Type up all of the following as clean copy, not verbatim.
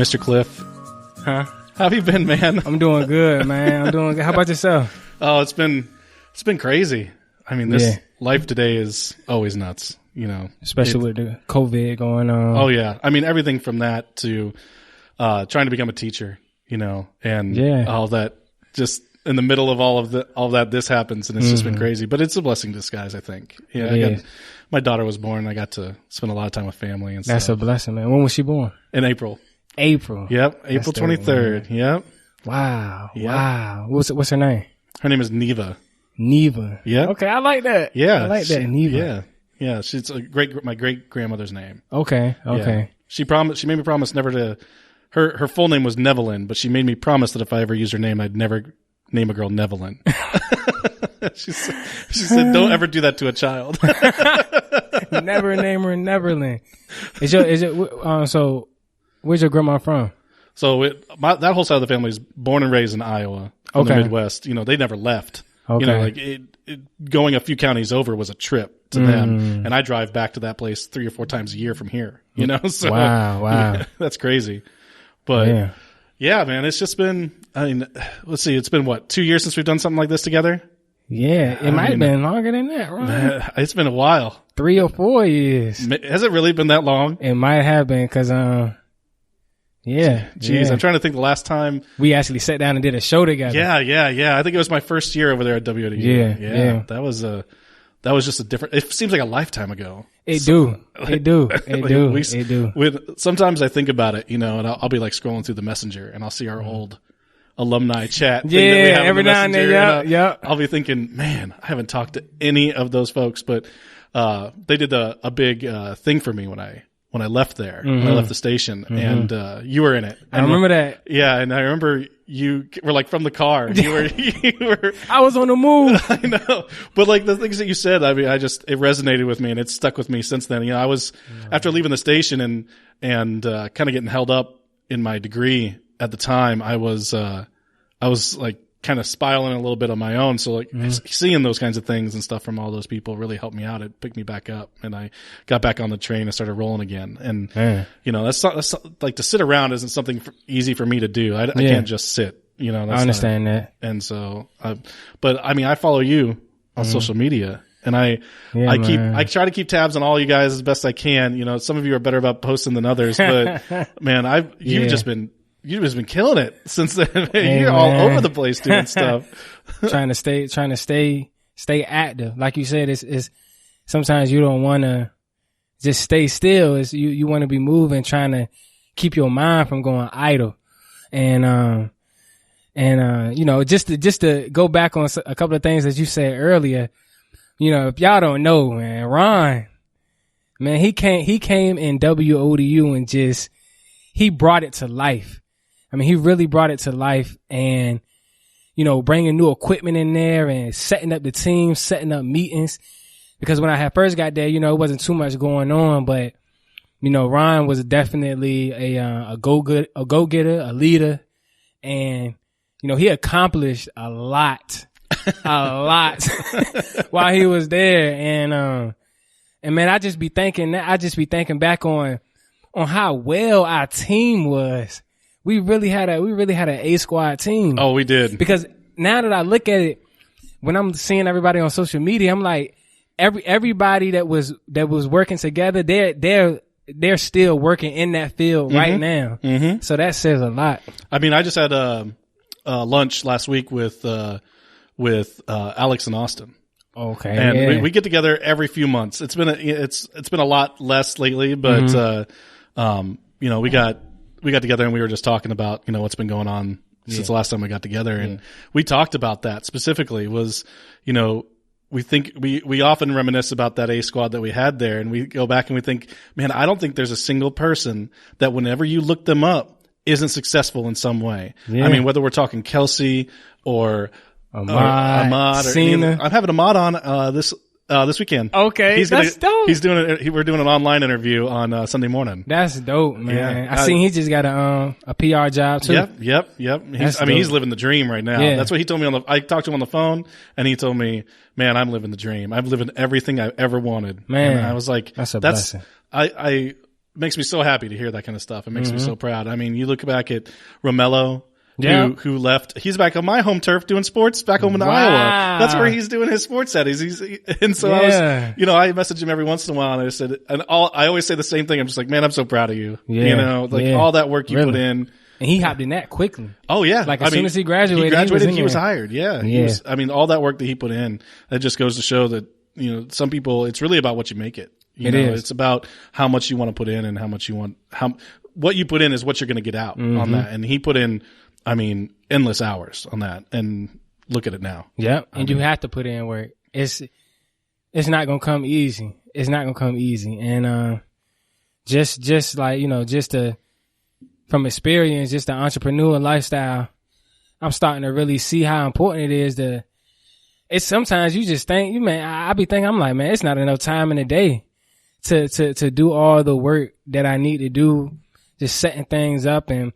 Mr. Cliff. Huh? How have you been, man? I'm doing good, man. I'm doing good. How about yourself? Oh, it's been crazy. I mean, this life today is always nuts, you know. Especially with the COVID going on. Oh, yeah. I mean, everything from that to trying to become a teacher, you know, and all that. Just in the middle of all that, this happens, and it's just been crazy. But it's a blessing in disguise, I think. Yeah, my daughter was born. I got to spend a lot of time with family and stuff. That's a blessing, man. When was she born? In April. Yep, April 23rd. Yep. Wow. Yep. Wow. What's her name? Her name is Neva. Neva. Yeah. Okay, I like that. Yeah. I like that, Neva. Yeah. She's my great grandmother's name. Okay. Yeah. She made me promise never to. Her full name was Nevelyn, but she made me promise that if I ever used her name, I'd never name a girl Nevelyn. She said, "Don't ever do that to a child." Never name her Neverland. So where's your grandma from? So that whole side of the family is born and raised in Iowa, in the Midwest. You know, they never left. Okay. You know, like going a few counties over was a trip to them, and I drive back to that place 3 or 4 times a year from here. You know, so wow, yeah, that's crazy. But yeah, man, it's just been. I mean, let's see, it's been what, 2 years since we've done something like this together. Yeah, it might have been longer than that, right? It's been a while. 3 or 4 years. Has it really been that long? It might have been because, Jeez, I'm trying to think the last time we actually sat down and did a show together. Yeah. I think it was my first year over there at WODU. Yeah. That was just a different. It seems like a lifetime ago. It do. Sometimes I think about it, you know, and I'll be like scrolling through the messenger and I'll see our old alumni chat. Yeah, that we have every now and then. Yeah. I'll be thinking, man, I haven't talked to any of those folks, but they did a big thing for me when I left there, when I left the station, and you were in it. I remember that. Yeah, and I remember you were like from the car. You were. I was on the move. I know, but like the things that you said, I mean, it resonated with me, and it's stuck with me since then. You know, I was after leaving the station and kind of getting held up in my degree at the time. I was like kind of spiraling a little bit on my own. So like seeing those kinds of things and stuff from all those people really helped me out. It picked me back up, and I got back on the train and started rolling again. And you know, that's like to sit around isn't something easy for me to do. I can't just sit, you know. I understand that. And so, but I mean, I follow you on social media, and I try to keep tabs on all you guys as best I can. You know, some of you are better about posting than others, but man, you've just been killing it since then. You're all over the place doing stuff. trying to stay active. Like you said, it's sometimes you don't want to just stay still. It's you want to be moving, trying to keep your mind from going idle. And you know, just to go back on a couple of things that you said earlier, you know, if y'all don't know, man, Ron, man, he came in WODU and he brought it to life. I mean, he really brought it to life, and, you know, bringing new equipment in there and setting up the team, setting up meetings. Because when I had first got there, you know, it wasn't too much going on, but, you know, Ron was definitely a go-getter, a leader. And, you know, he accomplished a lot while he was there. And man, I just be thinking back on how well our team was. We really had an A squad team. Oh, we did. Because now that I look at it, when I'm seeing everybody on social media, I'm like, everybody that was working together, they're still working in that field right now. Mm-hmm. So that says a lot. I mean, I just had lunch last week with Alex and Austin. Okay. And we get together every few months. It's been a lot less lately, but you know, we got together and we were just talking about, you know, what's been going on since the last time we got together. And we talked about that specifically was, you know, we often reminisce about that A squad that we had there, and we go back and we think, man, I don't think there's a single person that whenever you look them up isn't successful in some way. Yeah. I mean, whether we're talking Kelsey or Ahmad or Cena. I'm having Ahmad on, this weekend. Okay, that's dope. We're doing an online interview on Sunday morning. That's dope, man. I seen he just got a PR job too. Yep. He's living the dream right now. Yeah. That's what he told me I talked to him on the phone, and he told me, man, I'm living the dream. I'm living everything I ever wanted. Man, and I was like, that's a blessing. makes me so happy to hear that kind of stuff. It makes me so proud. I mean, you look back at Romello, who left. He's back on my home turf doing sports back home in Iowa. That's where he's doing his sports at. And so I was, I message him every once in a while, and I said, I always say the same thing. I'm just like, man, I'm so proud of you. All that work you put in. And he hopped in that quickly. Oh yeah. Like as soon as he graduated, he was hired. Yeah. All that work that he put in, that just goes to show that, some people, it's really about what you make it. It's about how much you want to put in and how much you want, what you put in is what you're going to get out on that. And he put in, endless hours on that, and look at it now. Yeah. And you have to put in work. It's not going to come easy. It's not going to come easy. And, just like, from experience, just the entrepreneur lifestyle, I'm starting to really see how important it is it's sometimes you just think, I be thinking, I'm like, man, it's not enough time in the day to do all the work that I need to do, just setting things up. And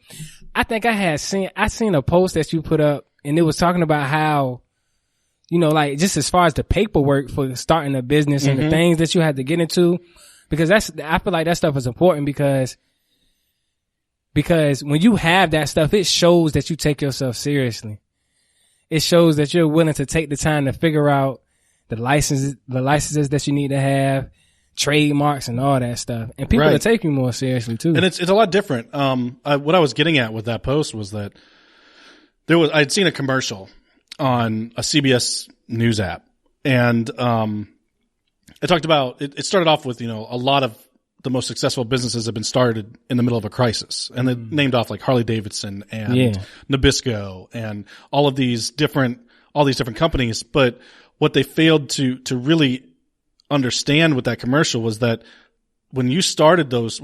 I think I seen a post that you put up, and it was talking about how, like just as far as the paperwork for starting a business and the things that you had to get into, because I feel like that stuff is important because when you have that stuff, it shows that you take yourself seriously. It shows that you're willing to take the time to figure out the licenses that you need to have, trademarks and all that stuff. And people will take you more seriously too. And it's a lot different. What I was getting at with that post was that I'd seen a commercial on a CBS News app, and it talked about, it started off with, a lot of the most successful businesses have been started in the middle of a crisis, and they named off like Harley Davidson and Nabisco and all these different companies. But what they failed to really understand with that commercial was that when they started those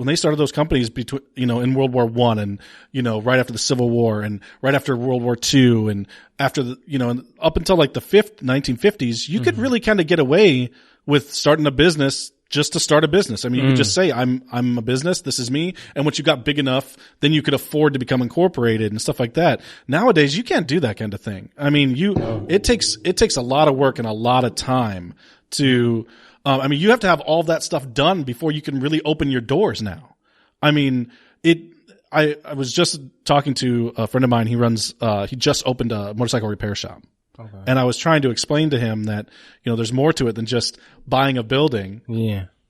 companies between, in World War I and, right after the Civil War and right after World War II and after and up until like the 1950s, you could really kind of get away with starting a business just to start a business. You could just say, I'm a business. This is me. And once you got big enough, then you could afford to become incorporated and stuff like that. Nowadays, you can't do that kind of thing. It takes a lot of work and a lot of time to, you have to have all of that stuff done before you can really open your doors now. I was just talking to a friend of mine. He just opened a motorcycle repair shop. Okay. And I was trying to explain to him that, there's more to it than just buying a building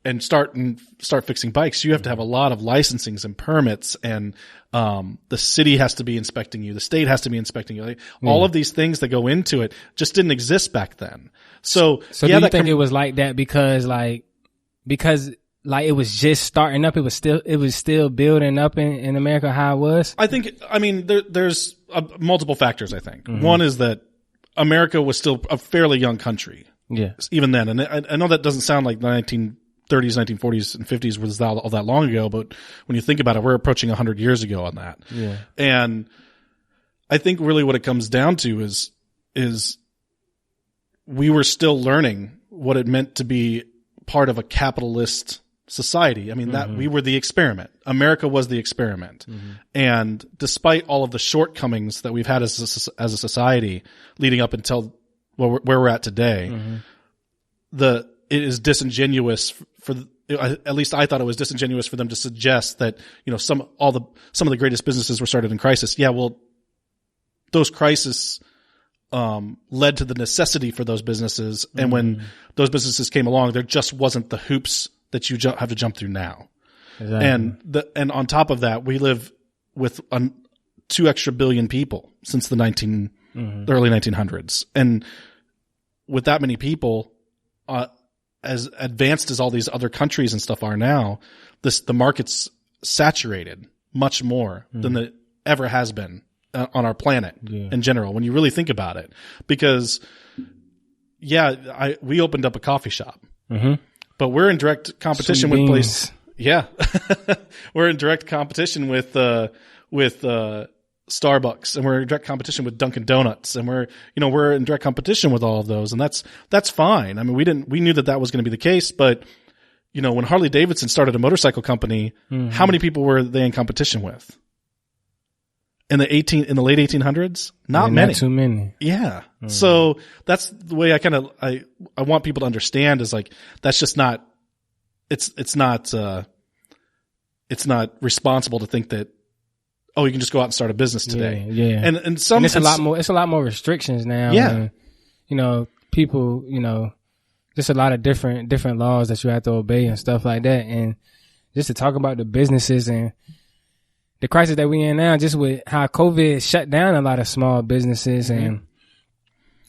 and start fixing bikes. You have to have a lot of licensings and permits, and the city has to be inspecting you. The state has to be inspecting you. All of these things that go into it just didn't exist back then. So do you think it was like that because it was just starting up, it was still building up in America how it was? I think, there's multiple factors, I think. One is that America was still a fairly young country. Yeah. Even then. And I know that doesn't sound like the 1930s, 1940s, and 50s was all that long ago, but when you think about it, we're approaching 100 years ago on that. Yeah. And I think really what it comes down to is we were still learning what it meant to be part of a capitalist society. That we were the experiment. America was the experiment. And despite all of the shortcomings that we've had as a society leading up until where we're at today, it is disingenuous at least I thought it was disingenuous for them to suggest that, some of the greatest businesses were started in crisis. Yeah, well, those crises led to the necessity for those businesses. And when those businesses came along, there just wasn't the hoops that you have to jump through now. Exactly. And on top of that, we live with 2 extra billion people since the early 1900s. And with that many people, as advanced as all these other countries and stuff are now, the market's saturated much more than it ever has been on our planet in general, when you really think about it. Because, we opened up a coffee shop. But we're in direct competition with places. Yeah. We're in direct competition with Starbucks, and we're in direct competition with Dunkin' Donuts, and we're in direct competition with all of those. And that's fine. We knew that was going to be the case, but when Harley Davidson started a motorcycle company, how many people were they in competition with? In the late 1800s? Not many. Not too many. Yeah. So that's the way I want people to understand is like, that's just not, it's not, responsible to think that, oh, you can just go out and start a business today. Yeah. And it's a lot more restrictions now. Yeah. And, people, just a lot of different laws that you have to obey and stuff like that. And just to talk about the businesses and the crisis that we're in now, just with how COVID shut down a lot of small businesses. Mm-hmm. And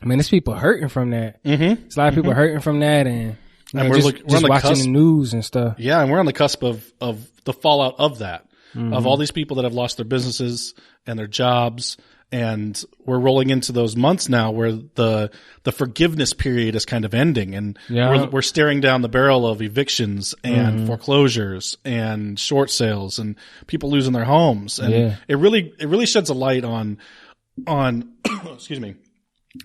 I mean, there's people hurting from that. Mm-hmm. There's a lot of people hurting from that. And we're just watching the news and stuff. Yeah. And we're on the cusp of the fallout of that, of all these people that have lost their businesses and their jobs. And we're rolling into those months now where the forgiveness period is kind of ending, and we're staring down the barrel of evictions and foreclosures and short sales and people losing their homes. And it really sheds a light on excuse me,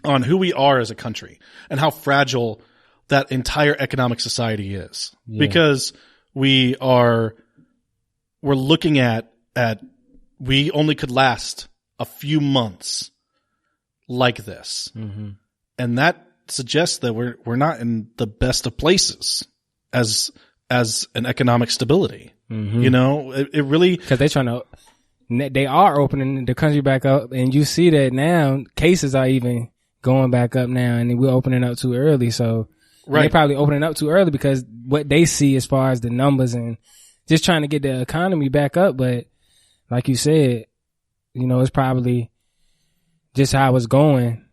on who we are as a country and how fragile that entire economic society is, because we're looking at we only could last a few months like this. Mm-hmm. And that suggests that we're not in the best of places as an economic stability. Mm-hmm. It really, cause they are opening the country back up, and you see that now cases are even going back up now, and we're opening up too early. So they're probably opening up too early because what they see as far as the numbers and just trying to get the economy back up. But like you said, it's probably just how it's going.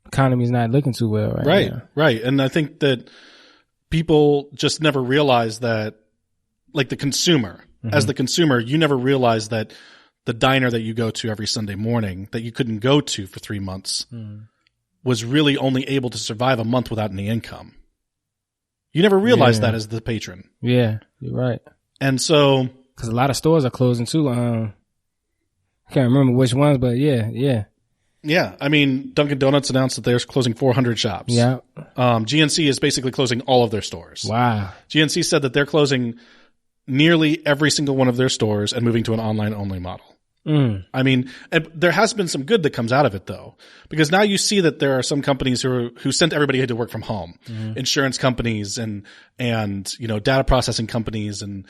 Economy's not looking too well right now. Right. And I think that people just never realize that, like the consumer, as the consumer, you never realize that the diner that you go to every Sunday morning that you couldn't go to for 3 months was really only able to survive a month without any income. You never realize that as the patron. Yeah, you're right. And so, because a lot of stores are closing too. I can't remember which ones, but yeah. Yeah. I mean, Dunkin' Donuts announced that they're closing 400 shops. Yeah. GNC is basically closing all of their stores. Wow. GNC said that they're closing nearly every single one of their stores and moving to an online only model. I mean, there has been some good that comes out of it though, because now you see that there are some companies who sent everybody to work from home, insurance companies and data processing companies and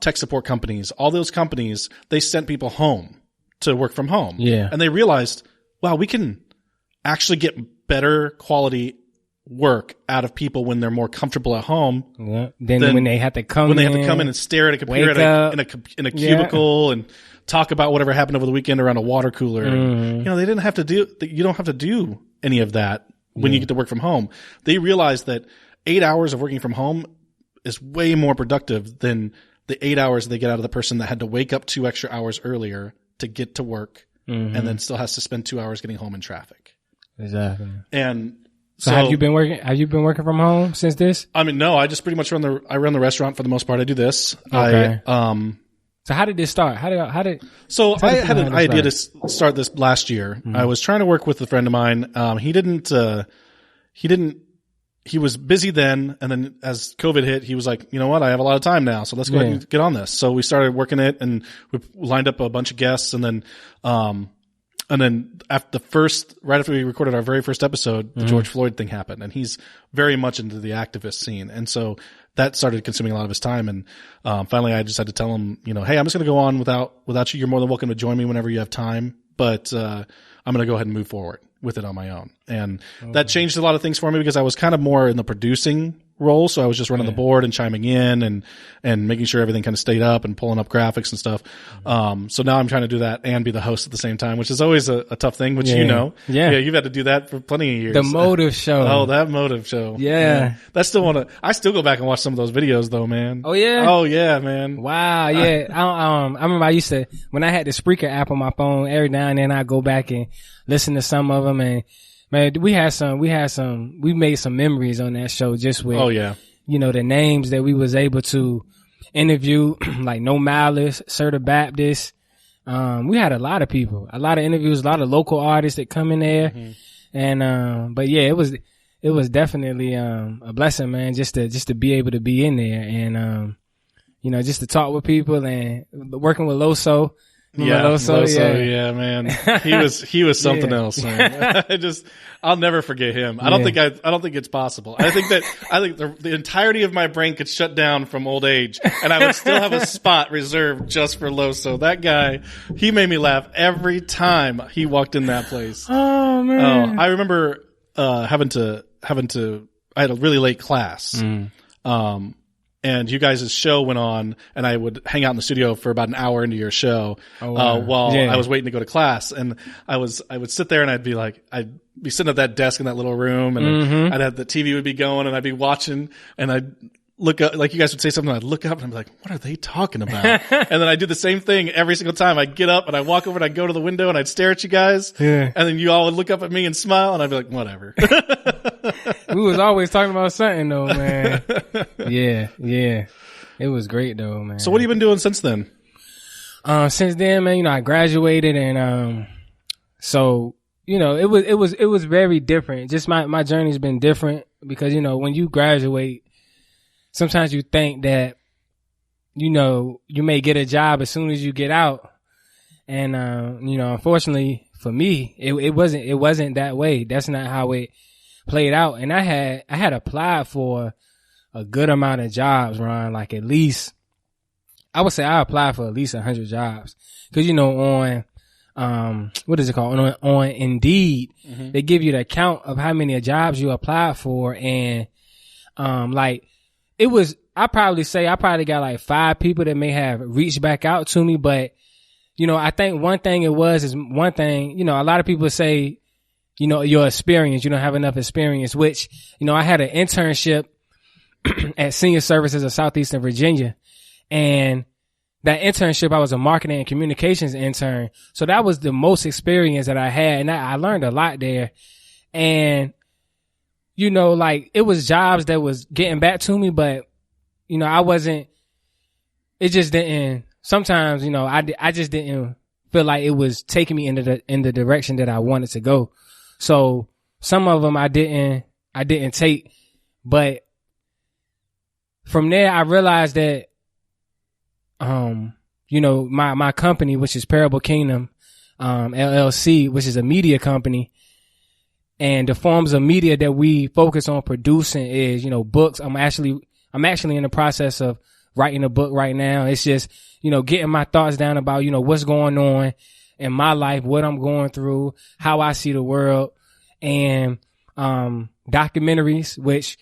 tech support companies. All those companies, they sent people home to work from home. Yeah. And they realized, wow, we can actually get better quality work out of people when they're more comfortable at home. Yeah. Then when they have to come in and stare at a computer in a cubicle and talk about whatever happened over the weekend around a water cooler. And, they didn't have to you don't have to do any of that when you get to work from home. They realized that 8 hours of working from home is way more productive than the 8 hours they get out of the person that had to wake up 2 extra hours earlier to get to work and then still has to spend 2 hours getting home in traffic. Exactly. And so have you been working from home since this? I mean, no, I just pretty much run the restaurant for the most part. I do this. Okay. So how did this start? So I had an idea to start this last year. I was trying to work with a friend of mine. He was busy then. And then as COVID hit, he was like, you know what? I have a lot of time now. So let's go ahead and get on this. So we started working it and we lined up a bunch of guests. And then right after we recorded our very first episode, the George Floyd thing happened, and he's very much into the activist scene. And so that started consuming a lot of his time. And, finally I just had to tell him, hey, I'm just going to go on without you. You're more than welcome to join me whenever you have time. But, I'm going to go ahead and move forward with it on my own. And that changed a lot of things for me because I was kind of more in the producing role. So I was just running the board and chiming in and making sure everything kind of stayed up and pulling up graphics and stuff. So now I'm trying to do that and be the host at the same time, which is always a tough thing, which Yeah, you've had to do that for plenty of years. The motive show. Oh, that motive show. Yeah. I still go back and watch some of those videos though, man. Oh yeah? Oh yeah, man. Wow. Yeah. I remember I used to, when I had the Spreaker app on my phone, every now and then I go back and listen to some of them, and man, we made some memories on that show just with, the names that we was able to interview, like No Malice, Sir the Baptist. We had a lot of people, a lot of interviews, a lot of local artists that come in there. And, but yeah, it was definitely, a blessing, man, just to be able to be in there and, just to talk with people and working with Loso. Yeah, Loso, yeah, man. He was something else, man. I'll never forget him. I don't think it's possible. I think the entirety of my brain could shut down from old age, and I would still have a spot reserved just for Loso. That guy, he made me laugh every time he walked in that place. Oh man. I remember having to. I had a really late class. And you guys' show went on, and I would hang out in the studio for about an hour into your show while I was waiting to go to class. And I would sit there, and I'd be sitting at that desk in that little room, and I'd have the TV would be going, and I'd be watching, and I'd look up, like you guys would say something, I'd look up, and I'd be like, what are they talking about? And then I'd do the same thing every single time. I'd get up, and I'd walk over, and I'd go to the window, and I'd stare at you guys. Yeah. And then you all would look up at me and smile, and I'd be like, whatever. We was always talking about something though, man. Yeah. It was great though, man. So what have you been doing since then? Since then, man, I graduated, and so it was very different. Just my journey's been different because when you graduate, sometimes you think that you may get a job as soon as you get out, and unfortunately for me, it wasn't that way. That's not how it played out. And I had applied for a good amount of jobs, Ron, like at least, I would say I applied for at least 100 jobs. Cause on, what is it called? On Indeed, they give you the count of how many jobs you applied for. And, I probably got like 5 people that may have reached back out to me. But, I think one thing a lot of people say, your experience, you don't have enough experience, which, I had an internship at Senior Services of Southeastern Virginia. And that internship, I was a marketing and communications intern. So that was the most experience that I had. And I learned a lot there. And, it was jobs that was getting back to me, but, it just didn't, sometimes, I just didn't feel like it was taking me in the direction that I wanted to go. So some of them I didn't take, but from there I realized that, my company, which is Parable Kingdom, LLC, which is a media company, and the forms of media that we focus on producing is, books. I'm actually in the process of writing a book right now. It's just, getting my thoughts down about, what's going on in my life, what I'm going through, how I see the world, and documentaries, which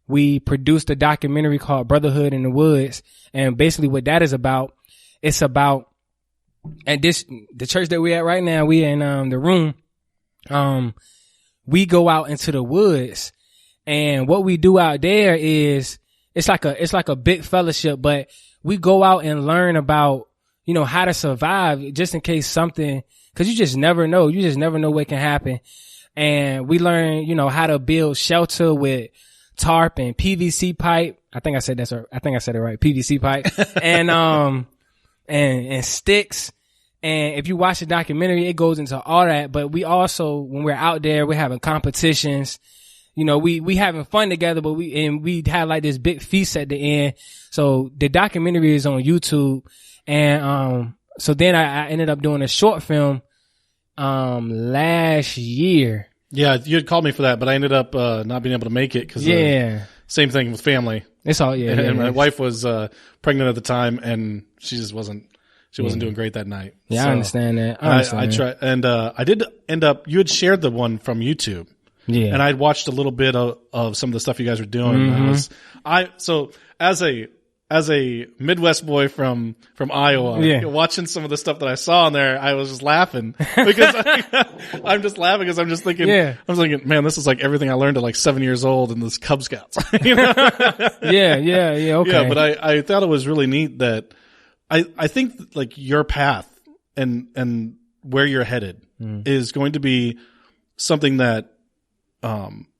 we produced a documentary called Brotherhood in the Woods. And basically what that is about, it's about, and the church that we're at right now, we in the room, we go out into the woods, and what we do out there is, it's like a big fellowship, but we go out and learn about, how to survive just in case something, cause you just never know. You just never know what can happen. And we learn, how to build shelter with tarp and PVC pipe. I think I said it right. PVC pipe and sticks. And if you watch the documentary, it goes into all that. But we also, when we're out there, we're having competitions. We having fun together, but we had like this big feast at the end. So the documentary is on YouTube. And, so then I ended up doing a short film, last year. Yeah. You had called me for that, but I ended up, not being able to make it because, same thing with family. It's all, And my wife was, pregnant at the time, and she just wasn't doing great that night. Yeah. So I understand that. I tried, and, I did end up, you had shared the one from YouTube. Yeah. And I'd watched a little bit of some of the stuff you guys were doing. So as a Midwest boy from Iowa, watching some of the stuff that I saw on there, I was just laughing because I'm just laughing because I'm just thinking, I was thinking, man, this is like everything I learned at like 7 years old in this Cub Scouts. Okay. Yeah. But I thought it was really neat that I think like your path and where you're headed is going to be something that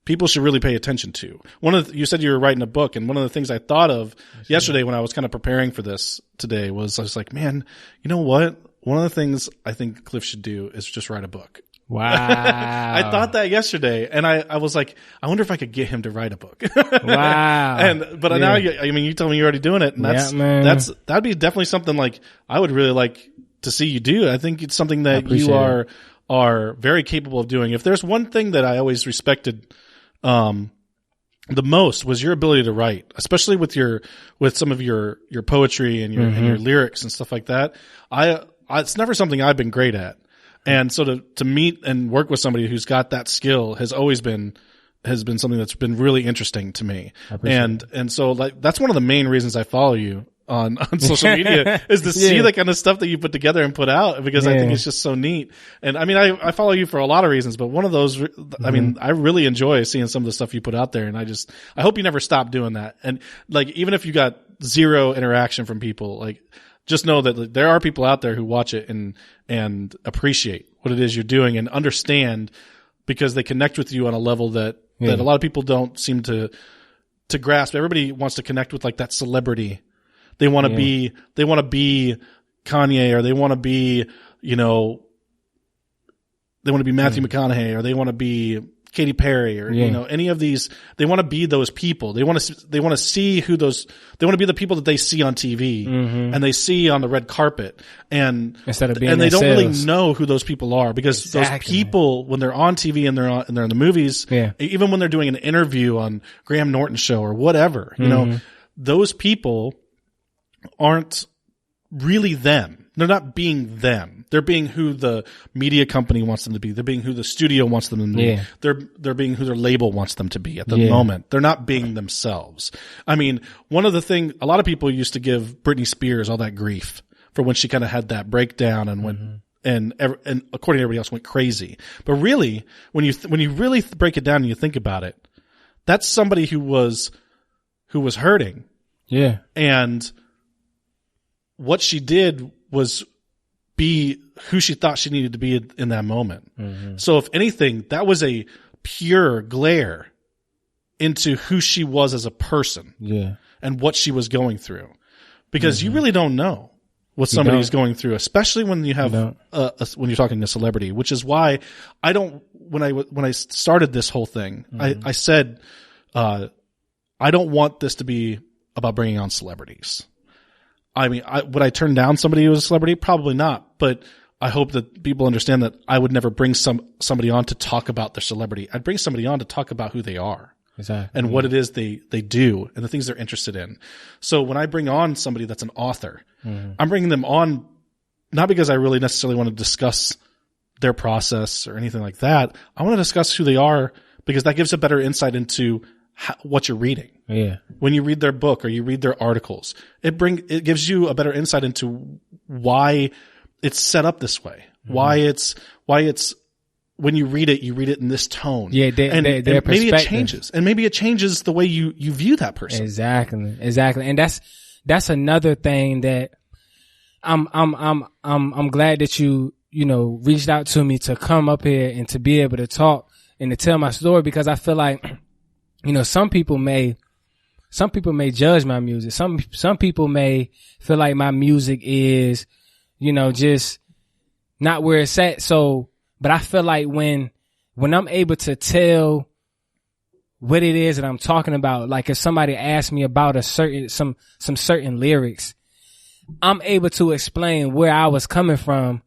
people should really pay attention to. You said you were writing a book, and one of the things I thought of yesterday when I was kind of preparing for this today was I was like, man, you know what? One of the things I think Cliff should do is just write a book. Wow. I thought that yesterday, and I was like, I wonder if I could get him to write a book. Wow. But now you told me you're already doing it, and that'd be definitely something like I would really like to see you do. I think it's something that you are very capable of doing. If there's one thing that I always respected, the most was your ability to write, especially with some of your poetry and your lyrics and stuff like that. It's never something I've been great at. And so to meet and work with somebody who's got that skill has always been something that's been really interesting to me. And so like, that's one of the main reasons I follow you on social media is to see the kind of stuff that you put together and put out, because I think it's just so neat. And I mean, I follow you for a lot of reasons, but one of those, I mean, I really enjoy seeing some of the stuff you put out there, and I hope you never stop doing that. And like, even if you got zero interaction from people, like, just know that there are people out there who watch it and appreciate what it is you're doing and understand, because they connect with you on a level that a lot of people don't seem to grasp. Everybody wants to connect with like that celebrity. They want to be Kanye, or they want to be, they want to be Matthew McConaughey, or they want to be Katy Perry, or, any of these. They want to be those people. They want to see they want to be the people that they see on TV and they see on the red carpet, and instead of being, and they don't really know who those people are, because those people, when they're on TV and they're in the movies, even when they're doing an interview on Graham Norton's show or whatever, those people aren't really them. They're not being them. They're being who the media company wants them to be. They're being who the studio wants them to be. They're being who their label wants them to be at the moment. They're not being themselves. I mean, one of the things, a lot of people used to give Britney Spears all that grief for when she kind of had that breakdown and went, and according to everybody else, went crazy. But really, when you really break it down and you think about it, that's somebody who was hurting. Yeah. And what she did was be who she thought she needed to be in that moment. So if anything, that was a pure glare into who she was as a person and what she was going through. Because you really don't know what somebody's going through, especially when you have when you're talking to a celebrity, which is why when I started this whole thing, I said, I don't want this to be about bringing on celebrities. I mean, would I turn down somebody who was a celebrity? Probably not. But I hope that people understand that I would never bring somebody on to talk about their celebrity. I'd bring somebody on to talk about who they are. Exactly. And what it is they do and the things they're interested in. So when I bring on somebody that's an author, I'm bringing them on not because I really necessarily want to discuss their process or anything like that. I want to discuss who they are, because that gives a better insight into what you're reading. Yeah. When you read their book or you read their articles, it gives you a better insight into why it's set up this way. Why it's when you read it in this tone. Yeah. And maybe it changes, and maybe it changes the way you view that person. Exactly. And that's another thing that I'm glad that you reached out to me to come up here and to be able to talk and to tell my story, because I feel like, some people may judge my music. Some people may feel like my music is, just not where it's at. So, but I feel like when I'm able to tell what it is that I'm talking about, like if somebody asks me about some certain lyrics, I'm able to explain where I was coming from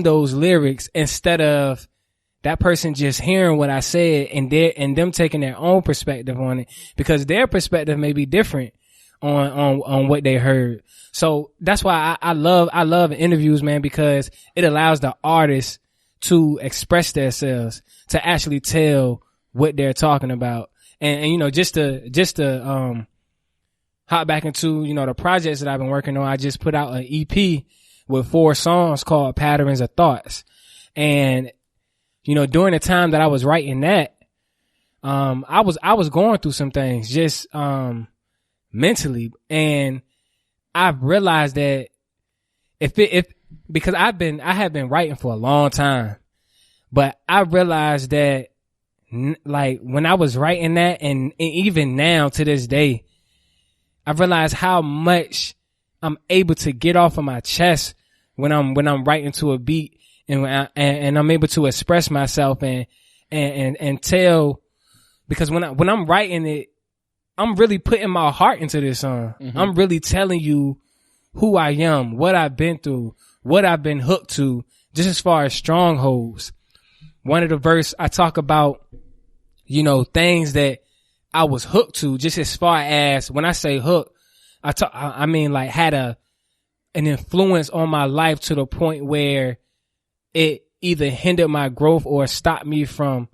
those lyrics, instead of that person just hearing what I said and them taking their own perspective on it, because their perspective may be different on what they heard. So that's why I love interviews, man, because it allows the artist to express themselves, to actually tell what they're talking about. And just to hop back into, the projects that I've been working on, I just put out an EP with 4 songs called Patterns of Thoughts. And during the time that I was writing that, I was going through some things just, mentally. And I've realized that because I have been writing for a long time, but I realized that like when I was writing that, and even now to this day, I realized how much I'm able to get off of my chest when I'm writing to a beat. And I'm able to express myself and tell, because when I'm writing it, I'm really putting my heart into this song. I'm really telling you who I am, what I've been through, what I've been hooked to, just as far as strongholds. One of the verse I talk about, you know, things that I was hooked to, just as far as when I say hook, I mean like had an influence on my life to the point where it either hindered my growth or stopped me from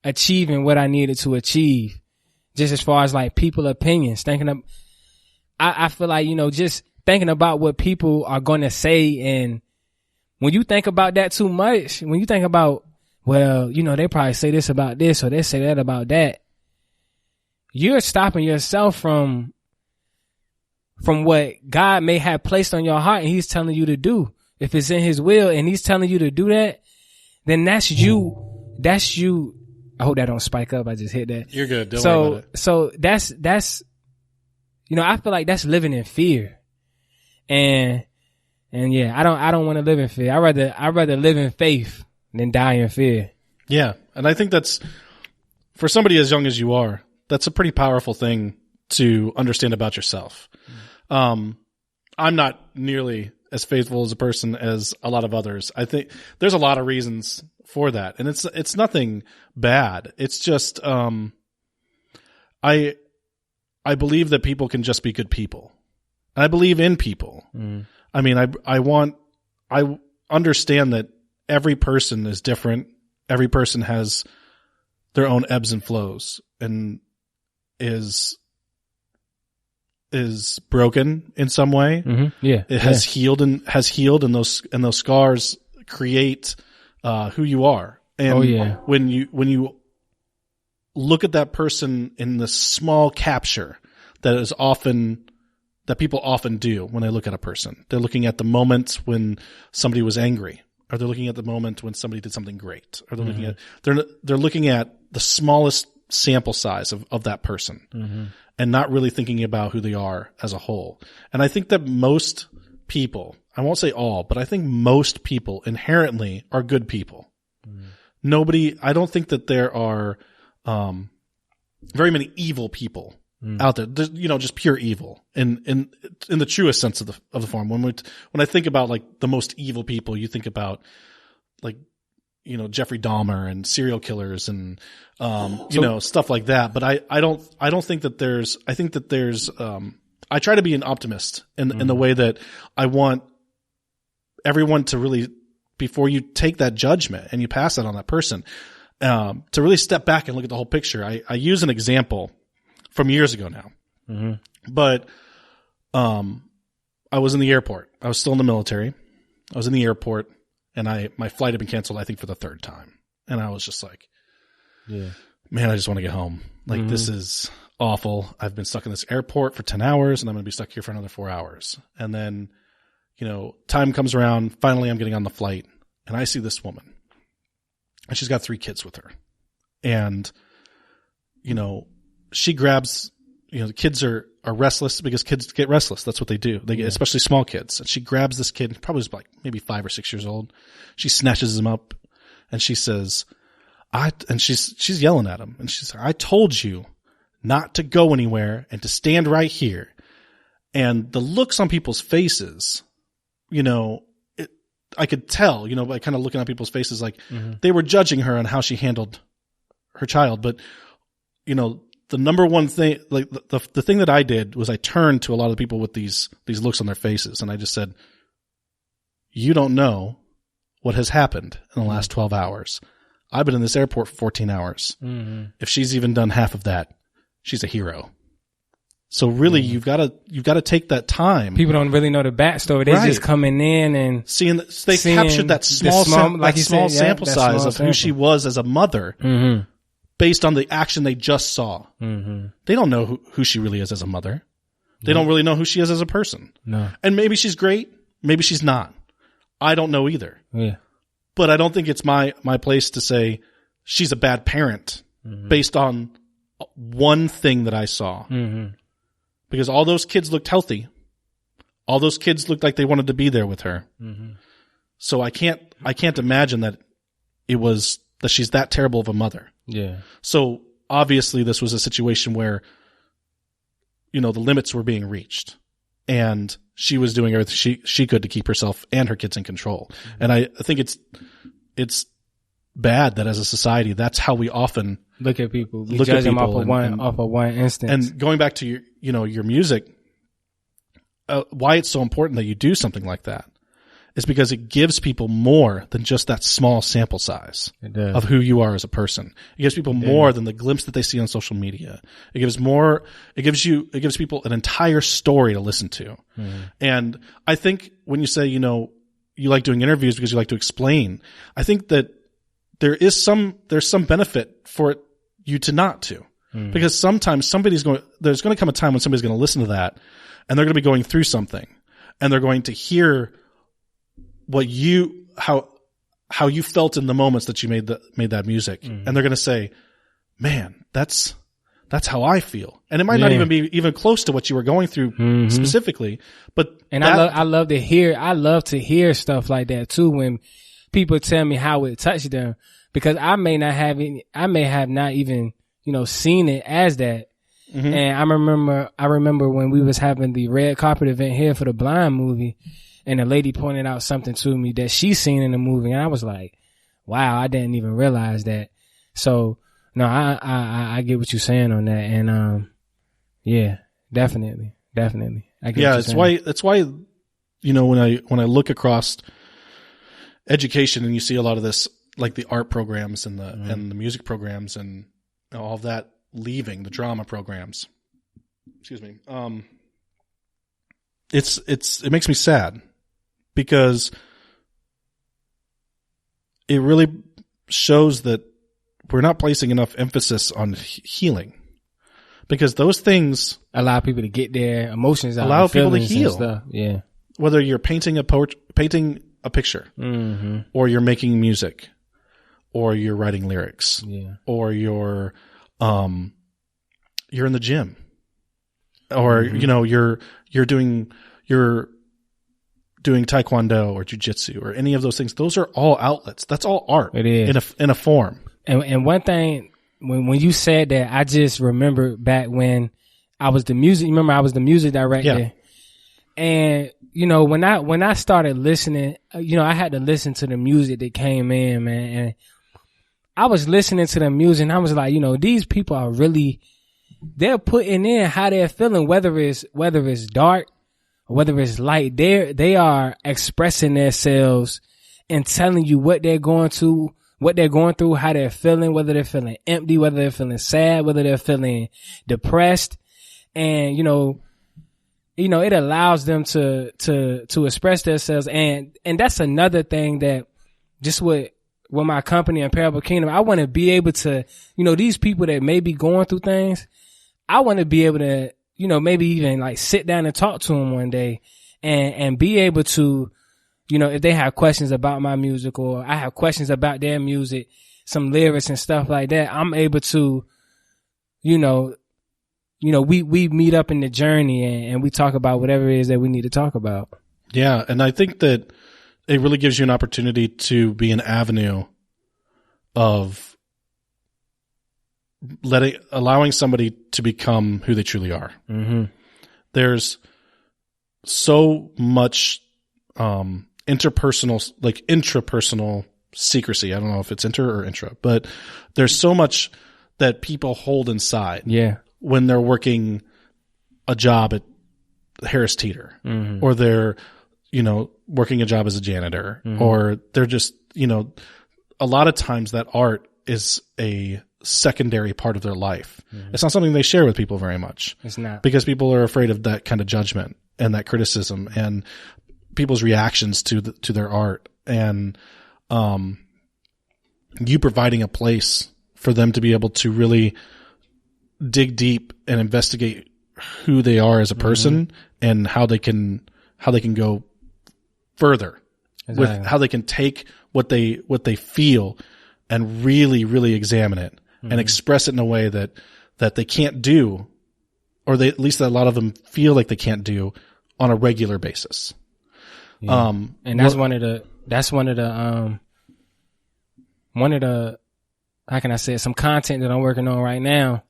achieving what I needed to achieve. Just as far as like people opinions, I feel like, you know, just thinking about what people are going to say. And when you think about that too much, when you think about, well, you know, they probably say this about this or they say that about that, you're stopping yourself from what God may have placed on your heart and he's telling you to do. If it's in his will and he's telling you to do that, then that's you. I hope that don't spike up. I just hit that. You're good. Don't worry about it. So that's, you know, I feel like that's living in fear. And yeah, I don't want to live in fear. I'd rather live in faith than die in fear. Yeah. And I think that's, for somebody as young as you are, that's a pretty powerful thing to understand about yourself. I'm not nearly as faithful as a person as a lot of others. I think there's a lot of reasons for that. And it's nothing bad. It's just, I believe that people can just be good people. And I believe in people. I mean, I understand that every person is different. Every person has their own ebbs and flows and is broken in some way. Mm-hmm. Yeah. It has healed and those scars create, who you are. And when you look at that person in the small capture that people often do when they look at a person, they're looking at the moment when somebody was angry, or they're looking at the moment when somebody did something great, or they're looking at the smallest sample size of that person and not really thinking about who they are as a whole. And I think that most people, I won't say all, but I think most people inherently are good people. I don't think that there are very many evil people out there. There's, you know, just pure evil in the truest sense of the form. When I think about like the most evil people, you think about like, you know, Jeffrey Dahmer and serial killers and you know, stuff like that. But I don't think that there's. I think that there's. I try to be an optimist in the way that I want everyone to really, before you take that judgment and you pass that on that person, to really step back and look at the whole picture. I use an example from years ago now, but I was in the airport. I was still in the military. I was in the airport, and my flight had been canceled, I think, for the third time. And I was just like, man, I just want to get home. Like, this is awful. I've been stuck in this airport for 10 hours, and I'm going to be stuck here for another 4 hours. And then, you know, time comes around. Finally, I'm getting on the flight, and I see this woman, and she's got 3 kids with her. And, you know, she grabs, you know, the kids are restless because kids get restless. That's what they do. They get, especially small kids. And she grabs this kid, probably was like maybe 5 or 6 years old. She snatches him up and she says, she's yelling at him. And she's like, I told you not to go anywhere and to stand right here. And the looks on people's faces, you know, I could tell, you know, by kind of looking at people's faces, like they were judging her on how she handled her child. But, you know, the number one thing, like the thing that I did was I turned to a lot of the people with these looks on their faces, and I just said, you don't know what has happened in the last 12 hours. I've been in this airport for 14 hours. If she's even done half of that, she's a hero. So really, you've got to take that time. People don't really know the backstory. They're just coming in and seeing captured that small sample size of who she was as a mother. Based on the action they just saw. They don't know who she really is as a mother. They don't really know who she is as a person. No. And maybe she's great. Maybe she's not. I don't know either. Yeah. But I don't think it's my place to say she's a bad parent based on one thing that I saw. Because all those kids looked healthy. All those kids looked like they wanted to be there with her. So I can't imagine that that she's that terrible of a mother. Yeah. So obviously this was a situation where, you know, the limits were being reached. and she was doing everything she could to keep herself and her kids in control. And I think it's bad that as a society, that's how we often look at people. We judge them off of one instance. And going back to your music, why it's so important that you do something like that is because it gives people more than just that small sample size of who you are as a person. It gives people more than the glimpse that they see on social media. It gives people an entire story to listen to. And I think when you say, you like doing interviews because you like to explain, I think that there's some benefit for you to not to, because sometimes there's going to come a time when somebody's going to listen to that and they're going to be going through something and they're going to hear how you felt in the moments that you made that music. And they're going to say, man, that's how I feel. And it might not even be even close to what you were going through specifically, I love to hear stuff like that too, when people tell me how it touched them, because I may have not even, seen it as that. And I remember when we was having the red carpet event here for the Blind movie, and a lady pointed out something to me that she seen in the movie, and I was like, wow, I didn't even realize that. So no, I get what you're saying on that. And yeah, definitely. I get what you're saying. That's why when I look across education and you see a lot of this, like the art programs and the music programs and all of that leaving the drama programs, excuse me, it makes me sad, because it really shows that we're not placing enough emphasis on healing, because those things allow people to get their emotions out, allow people to heal. Stuff. Yeah. Whether you're painting a picture, or you're making music, or you're writing lyrics, or you're in the gym, or you're doing taekwondo or jujitsu or any of those things. Those are all outlets. That's all art. It is in a form. And one thing, when you said that, I just remembered back when I was the music. Remember, I was the music director, and when I started listening, I had to listen to the music that came in, man. And I was listening to the music, and I was like, these people are really, they're putting in how they're feeling, whether it's dark, whether it's light, they are expressing themselves and telling you what they're going through, how they're feeling, whether they're feeling empty, whether they're feeling sad, whether they're feeling depressed. And, it allows them to express themselves. And that's another thing that just with my company and Parable Kingdom, I want to be able to, these people that may be going through things, I want to be able to, maybe even like sit down and talk to them one day and be able to, if they have questions about my music or I have questions about their music, some lyrics and stuff like that, I'm able to, we meet up in the journey and we talk about whatever it is that we need to talk about. Yeah. And I think that it really gives you an opportunity to be an avenue of allowing somebody to become who they truly are. There's so much intrapersonal secrecy. I don't know if it's inter or intra, but there's so much that people hold inside when they're working a job at Harris Teeter, or they're working a job as a janitor, or they're just a lot of times that art is a secondary part of their life. It's not something they share with people very much. It's not, because people are afraid of that kind of judgment and that criticism and people's reactions to their art. And you providing a place for them to be able to really dig deep and investigate who they are as a person and how they can go further with how they can take what they feel and really, really examine it and express it in a way that they can't do, or at least that a lot of them feel like they can't do on a regular basis. Yeah. And that's one of the how can I say it, some content that I'm working on right now.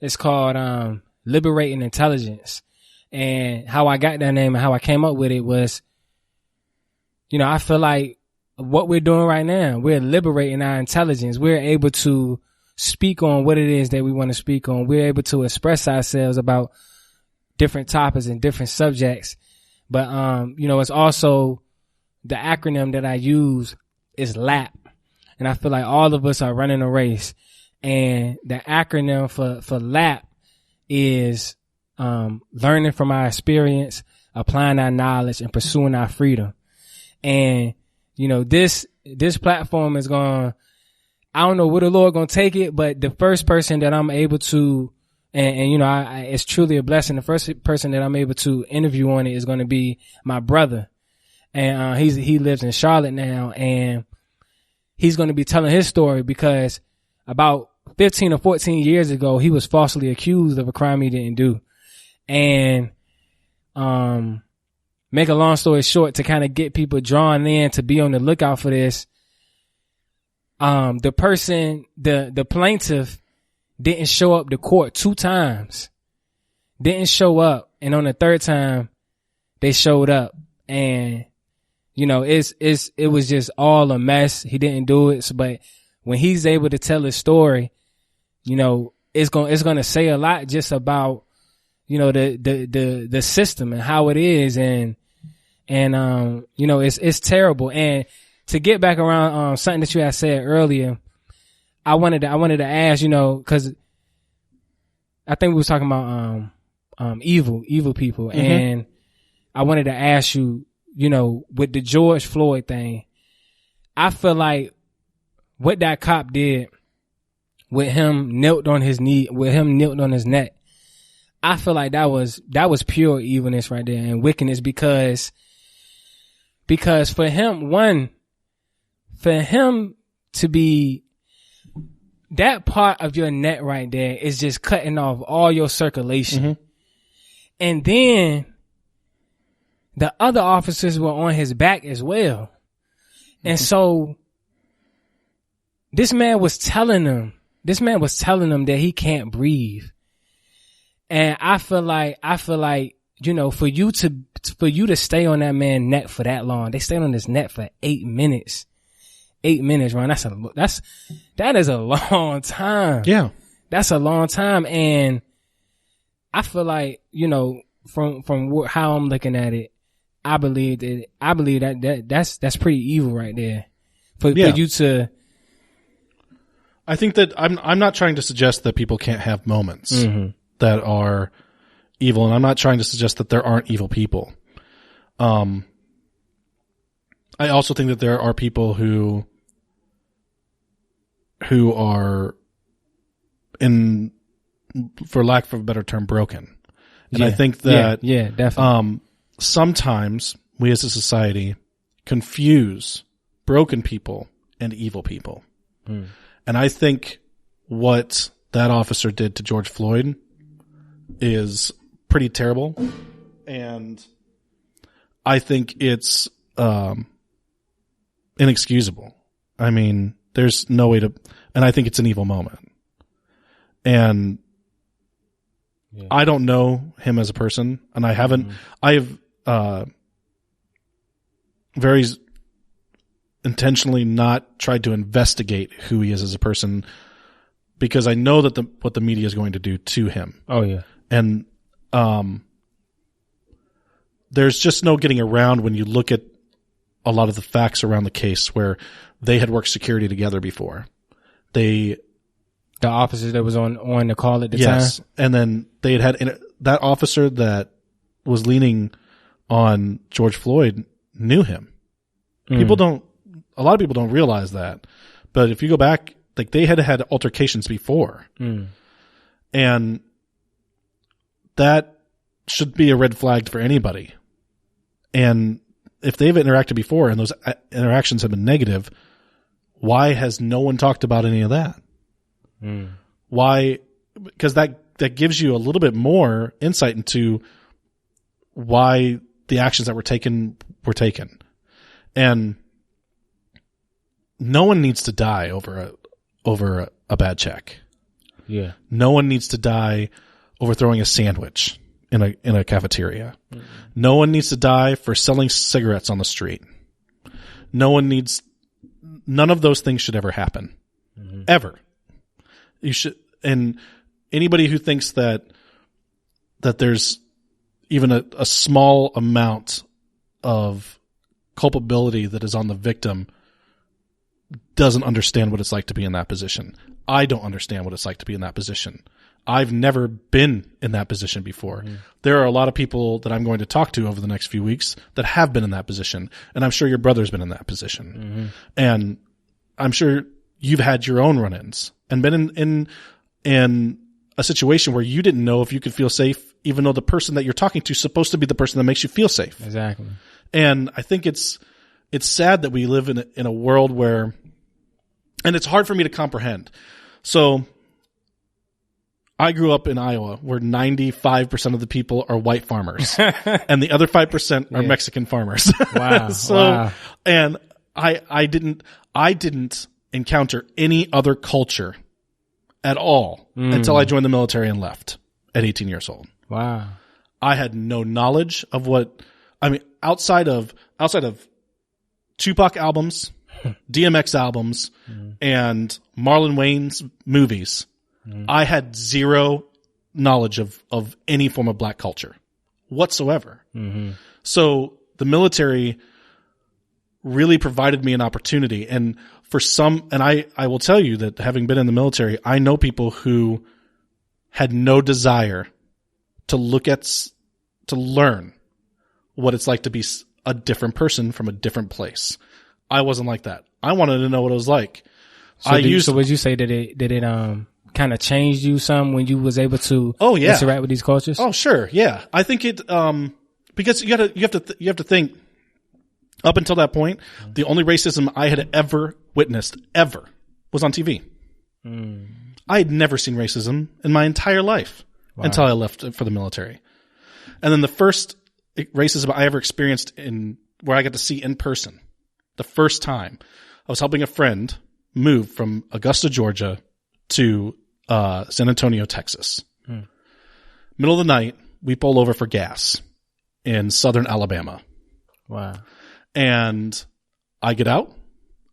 It's called Liberating Intelligence. And how I got that name and how I came up with it was, you know, I feel like what we're doing right now, we're liberating our intelligence. We're able to speak on what it is that we want to speak on. We're able to express ourselves about different topics and different subjects. But, you know, it's also the acronym that I use is LAP. And I feel like all of us are running a race. And the acronym for LAP is learning from our experience, applying our knowledge, and pursuing our freedom. And, you know, this platform is going, I don't know where the Lord going to take it, but the first person that I'm able to, and you know, it's truly a blessing. The first person that I'm able to interview on it is going to be my brother. And he lives in Charlotte now, and he's going to be telling his story because about 15 or 14 years ago, he was falsely accused of a crime he didn't do. And, make a long story short, to kind of get people drawn in to be on the lookout for this, the plaintiff didn't show up to court 2 times, didn't show up. And on the 3rd time they showed up, and, you know, it was just all a mess. He didn't do it. So, but when he's able to tell his story, you know, it's going to say a lot just about, you know, the system and how it is. And, you know, it's terrible. And to get back around, something that you had said earlier, I wanted to ask, you know, cause I think we was talking about, evil people. Mm-hmm. And I wanted to ask you, you know, with the George Floyd thing, I feel like what that cop did with him knelt on his neck, I feel like that was pure evilness right there and wickedness because for him to be that part of your neck right there is just cutting off all your circulation. Mm-hmm. And then the other officers were on his back as well. And so this man was telling them that he can't breathe. And I feel like, you know, for you to stay on that man's neck for that long, they stayed on his neck for 8 minutes. 8 minutes, Ron. That is a long time. Yeah. That's a long time. And I feel like, you know, from how I'm looking at it, I believe that's pretty evil right there. For you to, I think that I'm not trying to suggest that people can't have moments mm-hmm. that are evil, and I'm not trying to suggest that there aren't evil people. I also think that there are people who are, in, for lack of a better term, broken. And I think that definitely. Sometimes we as a society confuse broken people and evil people. Mm. And I think what that officer did to George Floyd is pretty terrible. And I think it's inexcusable. I mean, there's no way to, and I think it's an evil moment. And I don't know him as a person, and I haven't, I have very intentionally not tried to investigate who he is as a person, because I know that what the media is going to do to him. Oh yeah. And there's just no getting around when you look at a lot of the facts around the case where they had worked security together before. The officer that was on the call at the time? Yes. And then they had that officer that was leaning on George Floyd knew him. Mm. A lot of people don't realize that. But if you go back, like, they had altercations before. Mm. And that should be a red flag for anybody. And if they've interacted before and those interactions have been negative, why has no one talked about any of that? Mm. Why? Because that gives you a little bit more insight into why the actions that were taken. And no one needs to die over a bad check. Yeah. No one needs to die over throwing a sandwich in a cafeteria. Mm-hmm. No one needs to die for selling cigarettes on the street. None of those things should ever happen. Mm-hmm. Ever. You should, and anybody who thinks that there's even a small amount of culpability that is on the victim doesn't understand what it's like to be in that position. I don't understand what it's like to be in that position. I've never been in that position before. Mm. There are a lot of people that I'm going to talk to over the next few weeks that have been in that position. And I'm sure your brother's been in that position. Mm-hmm. And I'm sure you've had your own run-ins and been in a situation where you didn't know if you could feel safe, even though the person that you're talking to is supposed to be the person that makes you feel safe. Exactly. And I think it's sad that we live in a world where, and it's hard for me to comprehend. So I grew up in Iowa where 95% of the people are white farmers and the other 5% are Mexican farmers. Wow. Wow. And I didn't encounter any other culture at all until I joined the military and left at 18 years old. Wow. I had no knowledge of outside of Tupac albums, DMX albums, and Marlon Wayne's movies. I had zero knowledge of any form of black culture whatsoever. Mm-hmm. So the military really provided me an opportunity. And I will tell you that having been in the military, I know people who had no desire to learn what it's like to be a different person from a different place. I wasn't like that. I wanted to know what it was like. So would you say that it kind of changed you some when you was able to interact with these cultures? Oh, sure. Yeah. I think it, because you have to think up until that point, the only racism I had ever witnessed was on TV. Mm. I had never seen racism in my entire life until I left for the military. And then the first racism I ever experienced where I got to see in person, the first time I was helping a friend move from Augusta, Georgia to San Antonio, Texas. Middle of the night, we pull over for gas in southern Alabama. Wow. And I get out,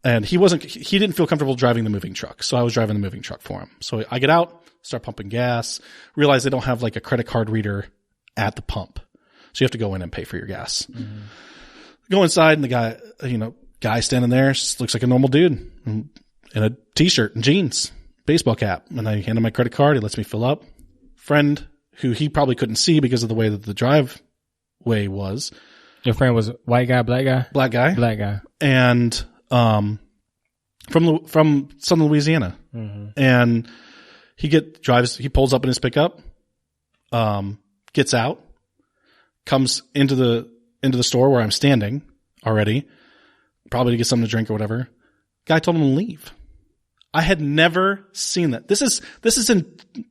and he didn't feel comfortable driving the moving truck, so I was driving the moving truck for him. So I get out, start pumping gas, realize they don't have like a credit card reader at the pump. So you have to go in and pay for your gas. Mm-hmm. Go inside, and the guy standing there just looks like a normal dude in a t-shirt and jeans, baseball cap. And I hand him my credit card. He lets me fill up. Friend who he probably couldn't see because of the way that the driveway was. Your friend was white guy, black guy? Black guy. Black guy. And from southern Louisiana. Mm-hmm. And he pulls up in his pickup, gets out, comes into the store where I'm standing already, probably to get something to drink or whatever. Guy told him to leave. I had never seen that. This is in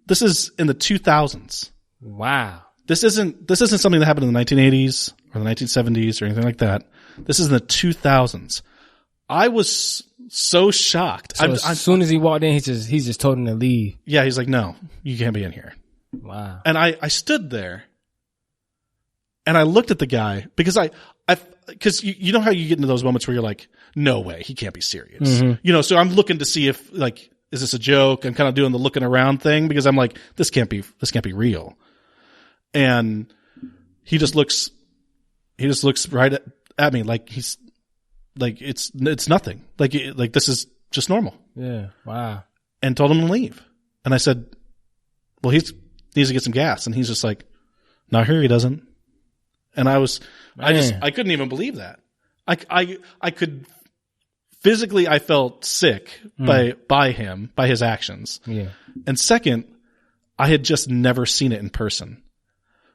the 2000s. Wow. This isn't something that happened in the 1980s or the 1970s or anything like that. This is in the 2000s. I was so shocked. So as soon as he walked in, he's just told him to leave. Yeah, he's like, "No, you can't be in here." Wow. And I stood there and I looked at the guy because because you know how you get into those moments where you're like, "No way, he can't be serious." Mm-hmm. So I'm looking to see if is this a joke? I'm kind of doing the looking around thing because I'm like, this can't be real. And he just looks right at me like he's like, it's nothing. Like this is just normal. Yeah. Wow. And told him to leave. And I said, well, he needs to get some gas. And he's just like, no, here he doesn't. And I couldn't even believe that. I could physically, I felt sick by him, by his actions. Yeah. And second, I had just never seen it in person.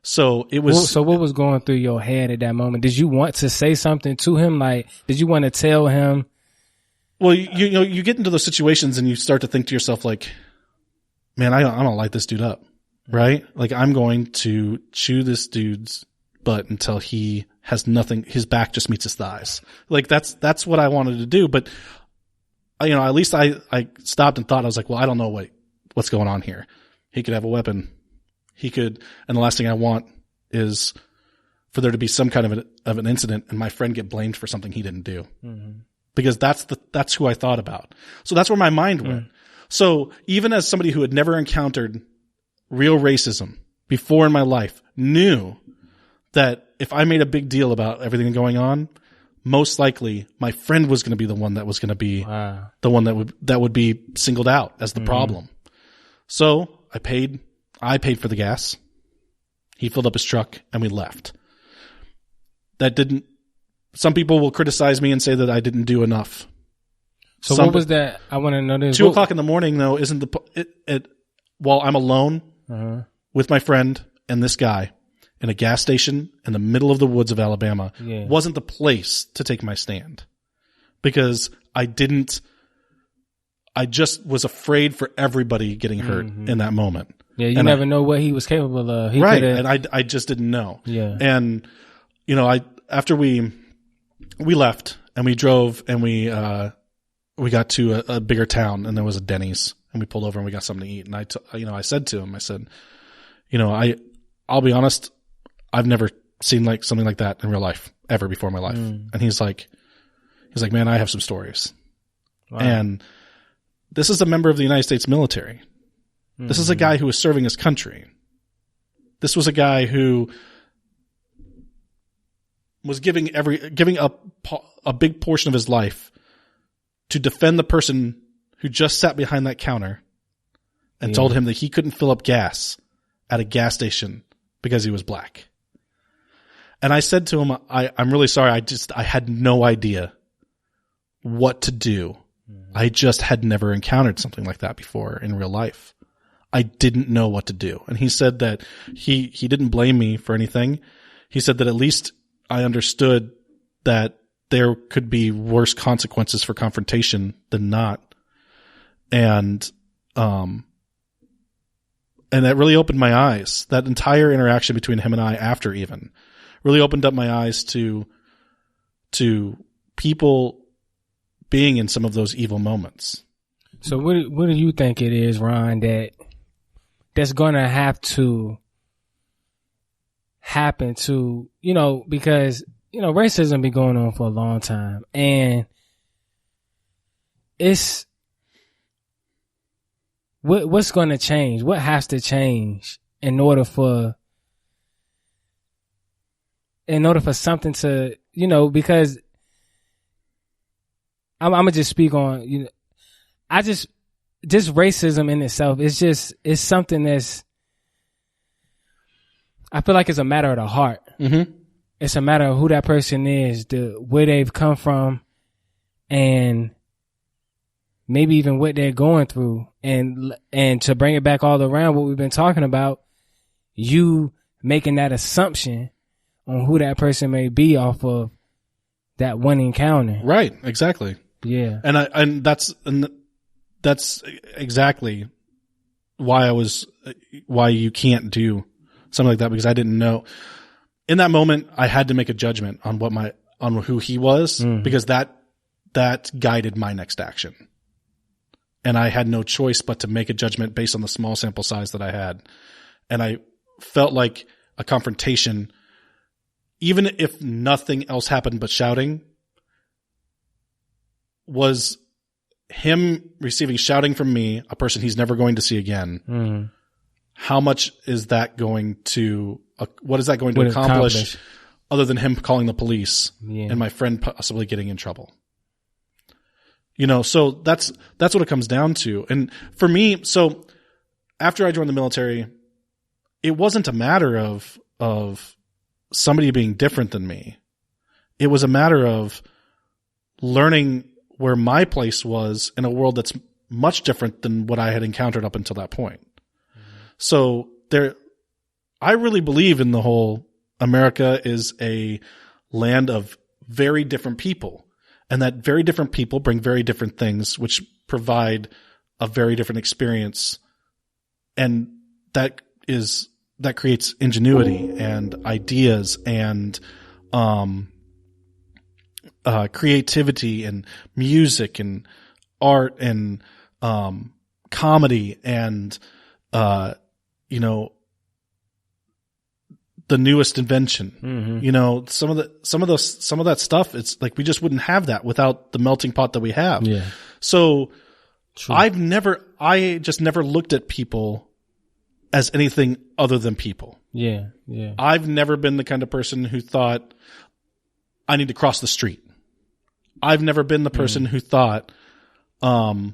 So it was. So what was going through your head at that moment? Did you want to say something to him? Like, did you want to tell him? Well, you get into those situations and you start to think to yourself like, man, I don't light this dude up, right? Like I'm going to chew this dude's butt until he has nothing. His back just meets his thighs. Like that's what I wanted to do. But at least I stopped and thought. I was like, well, I don't know what's going on here. He could have a weapon. He could, and the last thing I want is for there to be some kind of an incident and my friend get blamed for something he didn't do. Mm-hmm. Because that's who I thought about. So that's where my mind went. So even as somebody who had never encountered real racism before in my life, knew that if I made a big deal about everything going on, most likely my friend was going to be the one that was going to be the one that would be singled out as the problem. So I paid for the gas. He filled up his truck and we left. Some people will criticize me and say that I didn't do enough. So what was that? I want to know this. 2:00 in the morning though isn't while I'm alone with my friend and this guy in a gas station in the middle of the woods of Alabama wasn't the place to take my stand, because I just was afraid for everybody getting hurt in that moment. Yeah, you never know what he was capable of. Right, and I just didn't know. Yeah, and after we left and we drove and we got to a bigger town and there was a Denny's and we pulled over and we got something to eat, and I said to him, I said, I'll be honest, I've never seen like something like that in real life ever before in my life. And he's like, man, I have some stories. Wow. And this is a member of the United States military. This is a guy who was serving his country. This was a guy who was giving up a big portion of his life to defend the person who just sat behind that counter and told him that he couldn't fill up gas at a gas station because he was black. And I said to him, I'm really sorry. I had no idea what to do. I just had never encountered something like that before in real life. I didn't know what to do. And he said that he didn't blame me for anything. He said that at least I understood that there could be worse consequences for confrontation than not. And that really opened my eyes. That entire interaction between him and I after even really opened up my eyes to people being in some of those evil moments. So what do you think it is, Ron, that's going to have to happen to, because, racism been going on for a long time, and it's what's going to change? What has to change in order for something to, because I'm going to just speak on, just racism in itself it's something that's, I feel like it's a matter of the heart. Mm-hmm. It's a matter of who that person is, where they've come from, and maybe even what they're going through. And to bring it back all around what we've been talking about, you making that assumption on who that person may be off of that one encounter. Right. Exactly. Yeah. And that's exactly why you can't do something like that, because I didn't know. In that moment, I had to make a judgment on who he was, because that guided my next action. And I had no choice but to make a judgment based on the small sample size that I had. And I felt like a confrontation, even if nothing else happened but shouting, was him receiving shouting from me, a person he's never going to see again. How much is that going to, what is that going to accomplish other than him calling the police and my friend possibly getting in trouble? So that's what it comes down to. And for me, so after I joined the military, it wasn't a matter of somebody being different than me. It was a matter of learning where my place was in a world that's much different than what I had encountered up until that point. So I really believe in the whole America is a land of very different people, and that very different people bring very different things, which provide a very different experience. And that creates ingenuity and ideas and, creativity and music and art and, comedy and, the newest invention. You know, some of that stuff, it's like we just wouldn't have that without the melting pot that we have. Yeah. So True. I just never looked at people as anything other than people. Yeah. Yeah. I've never been the kind of person who thought I need to cross the street. I've never been the person who thought, oh,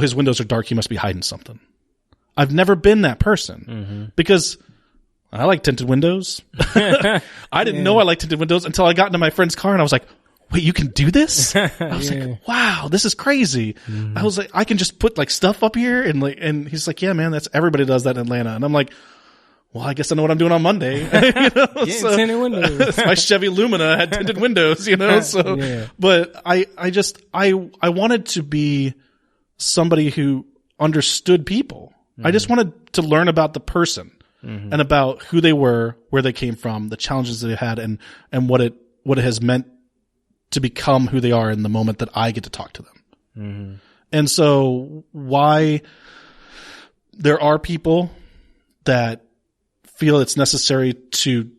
his windows are dark, he must be hiding something. I've never been that person because I like tinted windows. I didn't know I liked tinted windows until I got into my friend's car and I was like, wait, you can do this? I was like, wow, this is crazy. I was like, I can just put like stuff up here and he's like, yeah, man, that's everybody does that in Atlanta. And I'm like, well, I guess I know what I'm doing on Monday. You know? Yeah, tinted windows. My Chevy Lumina had tinted windows, you know? So, but I wanted to be somebody who understood people. I just wanted to learn about the person and about who they were, where they came from, the challenges they had, and what it has meant to become who they are in the moment that I get to talk to them. And so why there are people that feel it's necessary to,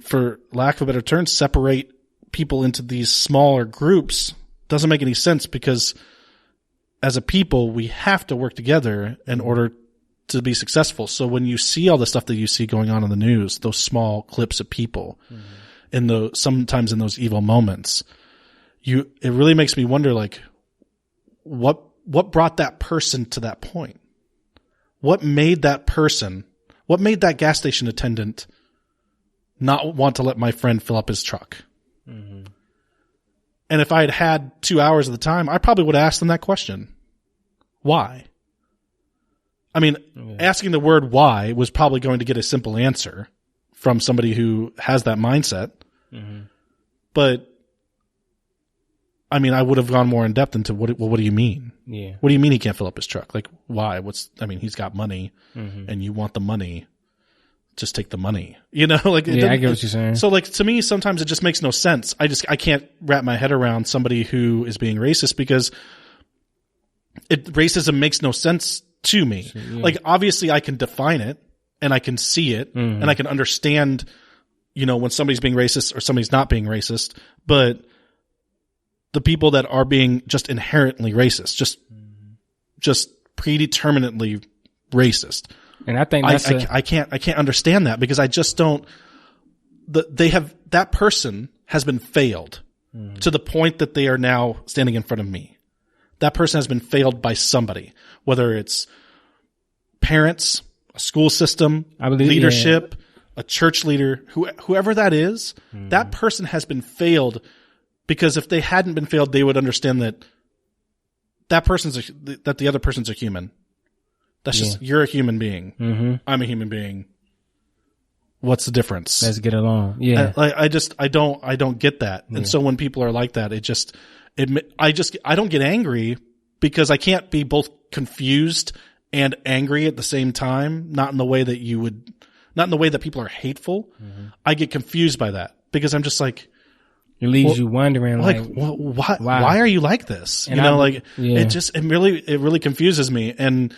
for lack of a better term, separate people into these smaller groups doesn't make any sense, because as a people, we have to work together in order to be successful. So when you see all the stuff that you see going on in the news, those small clips of people sometimes in those evil moments, it really makes me wonder, like, what brought that person to that point? What made that gas station attendant not want to let my friend fill up his truck? And if I had had 2 hours of the time, I probably would have asked them that question. Why? I mean, asking the word why was probably going to get a simple answer from somebody who has that mindset. But I mean, I would have gone more in depth into what do you mean? Yeah. What do you mean he can't fill up his truck? Like, why? He's got money and you want the money. Just take the money, you know, like, I get what you're saying. So like, to me, sometimes it just makes no sense. I can't wrap my head around somebody who is being racist, because racism makes no sense to me. Like, obviously I can define it and I can see it and I can understand, you know, when somebody's being racist or somebody's not being racist, but the people that are being just inherently racist, just predeterminately racist. And I think I can't understand that, because I just don't. That person has been failed to the point that they are now standing in front of me. That person has been failed by somebody, whether it's parents, a school system, leadership, a church leader, whoever that is. That person has been failed, because if they hadn't been failed, they would understand that that the other person's a human. That's just, you're a human being. I'm a human being. What's the difference? Let's get along. Yeah. I don't get that. And so when people are like that, I don't get angry, because I can't be both confused and angry at the same time. Not in the way that people are hateful. I get confused by that, because I'm just like, it leaves you wondering, why are you like this? And it really confuses me. And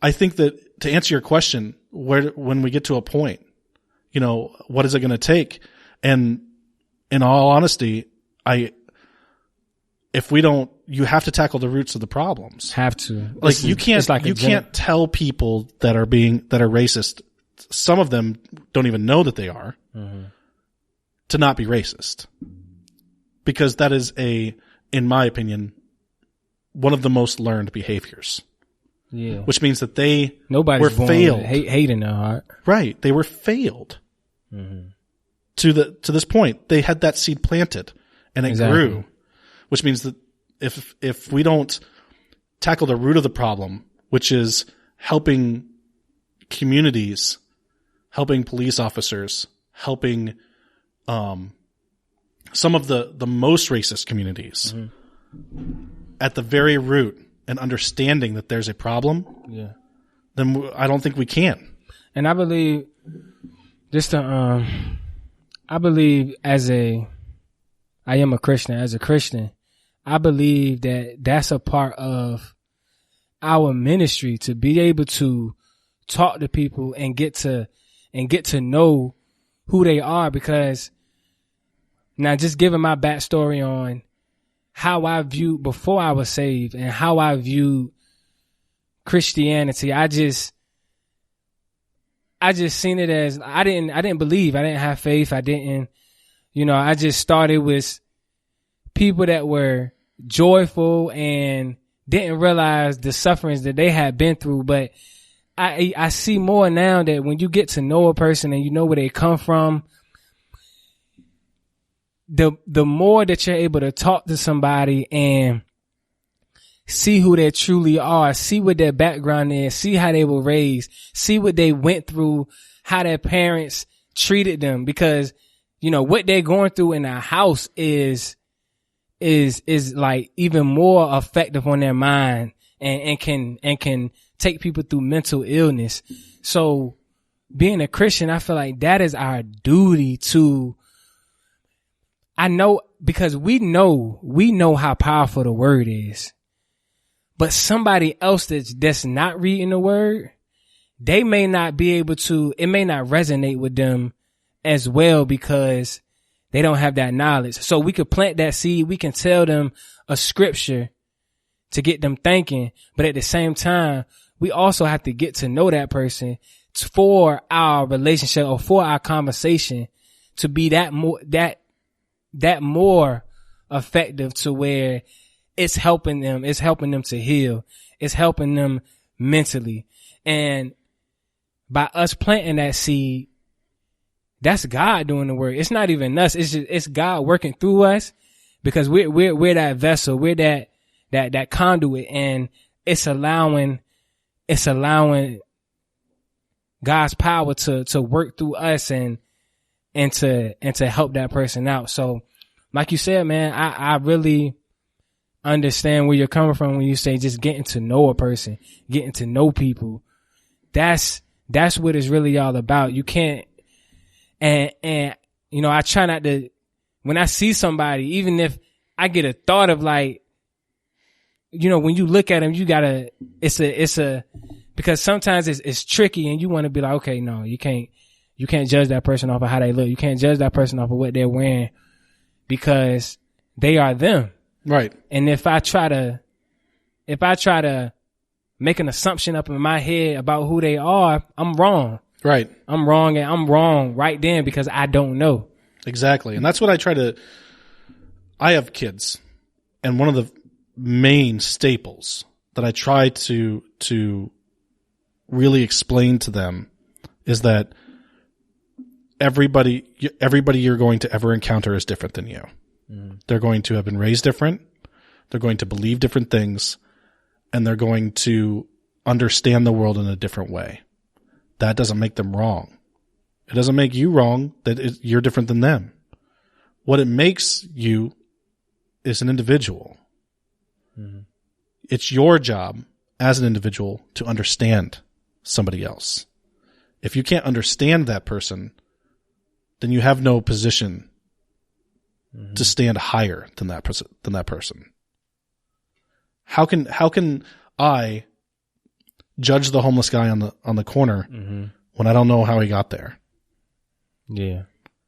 I think that, to answer your question, when we get to a point, you know, what is it going to take? And in all honesty, you have to tackle the roots of the problems. Have to. Like, you can't tell people that are racist. Some of them don't even know that they are, to not be racist, because that is in my opinion, one of the most learned behaviors. Yeah. Which means that nobody's were failed. Hate in their heart. Right. They were failed to this point. They had that seed planted and it grew, which means that if we don't tackle the root of the problem, which is helping communities, helping police officers, helping, some of the most racist communities at the very root, and understanding that there's a problem, then I don't think we can. And I believe, I believe I am a Christian. As a Christian, I believe that that's a part of our ministry, to be able to talk to people and get to know who they are. Because now, just giving my backstory on how I viewed before I was saved and how I viewed Christianity, I just seen it as I didn't believe, I didn't have faith, I just started with people that were joyful and didn't realize the sufferings that they had been through. But I see more now that when you get to know a person and you know where they come from, the more that you're able to talk to somebody and see who they truly are, see what their background is, see how they were raised, see what they went through, how their parents treated them. Because, what they're going through in a house is like even more effective on their mind and can take people through mental illness. So being a Christian, I feel like that is our duty to, I know, because we know how powerful the word is, but somebody else that's not reading the word, they may not be able to, it may not resonate with them as well because they don't have that knowledge. So we could plant that seed. We can tell them a scripture to get them thinking. But at the same time, we also have to get to know that person for our relationship or for our conversation to be that more effective, to where it's helping them to heal. It's helping them mentally. And by us planting that seed, that's God doing the work. It's not even us. It's God working through us, because we're that vessel. We're that conduit, and it's allowing God's power to work through us and to help that person out. So like you said, man, I really understand where you're coming from when you say just getting to know a person, getting to know people. That's what it's really all about. You can't, and I try not to, when I see somebody, even if I get a thought of like, when you look at them, you gotta, because sometimes it's tricky and you want to be like, okay, no, you can't judge that person off of how they look. You can't judge that person off of what they're wearing, because they are them. Right. And if I try to make an assumption up in my head about who they are, I'm wrong. Right. I'm wrong, and I'm wrong right then because I don't know. Exactly. And that's what I have kids, and one of the main staples that I try to really explain to them is that everybody you're going to ever encounter is different than you. Mm. They're going to have been raised different. They're going to believe different things, and they're going to understand the world in a different way. That doesn't make them wrong. It doesn't make you wrong that you're different than them. What it makes you is an individual. Mm-hmm. It's your job as an individual to understand somebody else. If you can't understand that person, then you have no position mm-hmm. to stand higher than that person. How can I judge the homeless guy on the corner mm-hmm. when I don't know how he got there? Yeah.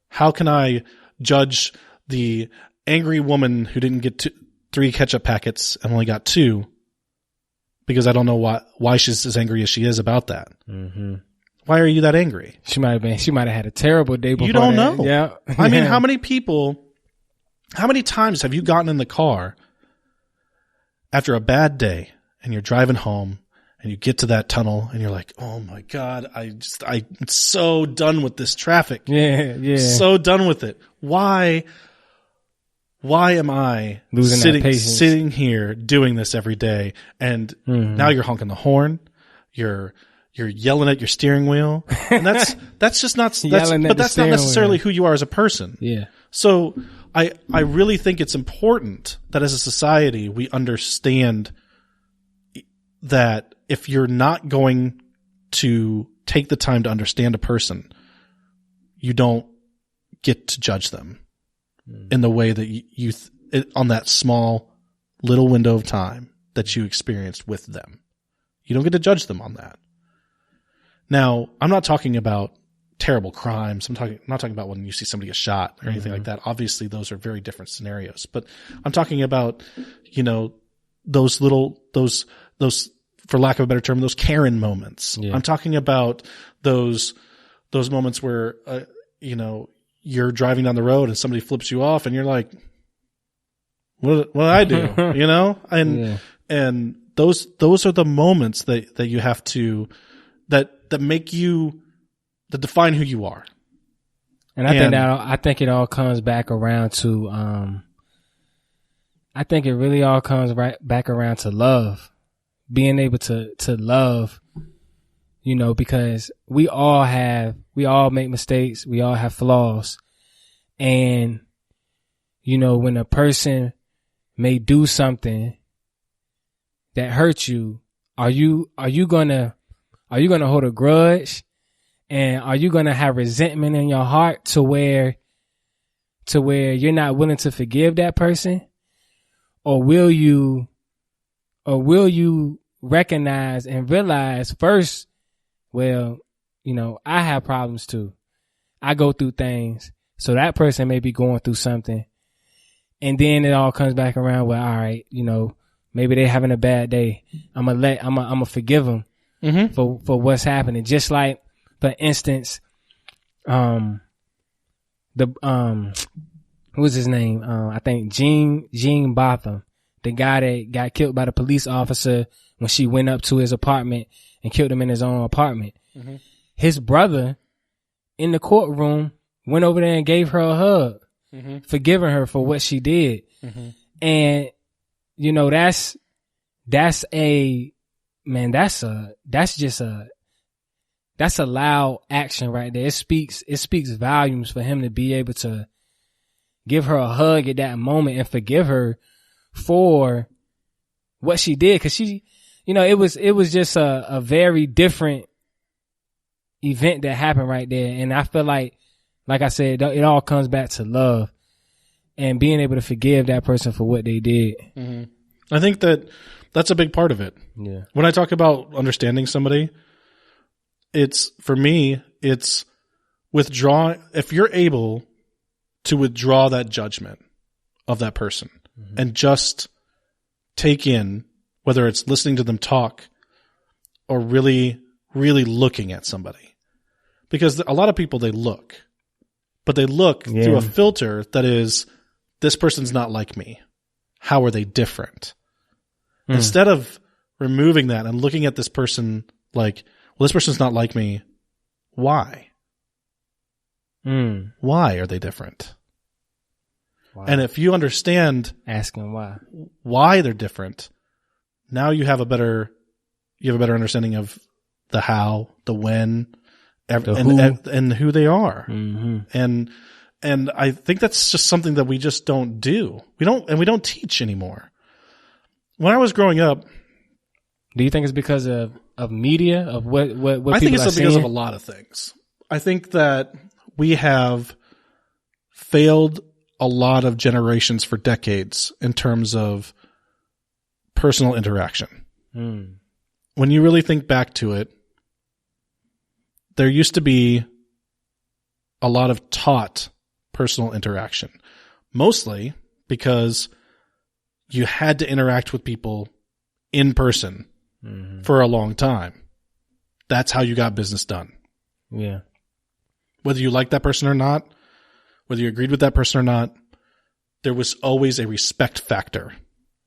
How can I judge the angry woman who didn't get 3 ketchup packets and only got 2 because I don't know why she's as angry as she is about that? Mm-hmm. Why are you that angry? She might have had a terrible day before. You don't that. know. Yeah. I mean, how many times have you gotten in the car after a bad day and you're driving home and you get to that tunnel and you're like, oh my God, I'm so done with this traffic. Yeah. So done with it. Why am I sitting here doing this every day? And mm-hmm. now you're honking the horn. You're yelling at your steering wheel. And that's just not, that's not necessarily who you are as a person. Yeah. So I really think it's important that as a society, we understand that if you're not going to take the time to understand a person, you don't get to judge them in the way that you on that small little window of time that you experienced with them. You don't get to judge them on that. Now, I'm not talking about terrible crimes. I'm not talking about when you see somebody get shot or anything like that. Obviously, those are very different scenarios. But I'm talking about, those for lack of a better term, those Karen moments. Yeah. I'm talking about those moments where, you're driving down the road and somebody flips you off and you're like, what did I do? And those are the moments that you have to, that make you, that define who you are. And I think it all comes back around to, I think it really all comes right back around to love, being able to love, because we all make mistakes. We all have flaws. And, when a person may do something that hurts you, are you gonna hold a grudge? And are you going to have resentment in your heart to where you're not willing to forgive that person? Or will you recognize and realize first, well, I have problems too. I go through things. So that person may be going through something. And then it all comes back around, well, all right, maybe they're having a bad day. I'm gonna forgive them for what's happening. Just like, for instance, what's his name? I think Gene Botham, the guy that got killed by the police officer when she went up to his apartment and killed him in his own apartment. Mm-hmm. His brother in the courtroom went over there and gave her a hug, forgiving her for what she did. Mm-hmm. And, that's a loud action right there. It speaks volumes for him to be able to give her a hug at that moment and forgive her for what she did. Cause she, it was just a very different event that happened right there. And I feel like I said, it all comes back to love and being able to forgive that person for what they did. Mm-hmm. I think that's a big part of it. Yeah. When I talk about understanding somebody, for me, it's withdraw. If you're able to withdraw that judgment of that person and just take in, whether it's listening to them talk or really, really looking at somebody. Because a lot of people, they look through a filter that is, this person's not like me. How are they different? Instead of removing that and looking at this person like, well, this person's not like me. Why? Why are they different? Wow. And if you understand asking why they're different, now you have a better understanding of the how, the when, and who they are. Mm-hmm. And I think that's just something that we just don't do. We don't teach anymore. When I was growing up, do you think it's because of media, of what I think it's because of a lot of things. I think that we have failed a lot of generations for decades in terms of personal interaction. When you really think back to it, there used to be a lot of taught personal interaction, mostly because you had to interact with people in person for a long time. That's how you got business done. Yeah. Whether you liked that person or not, whether you agreed with that person or not, there was always a respect factor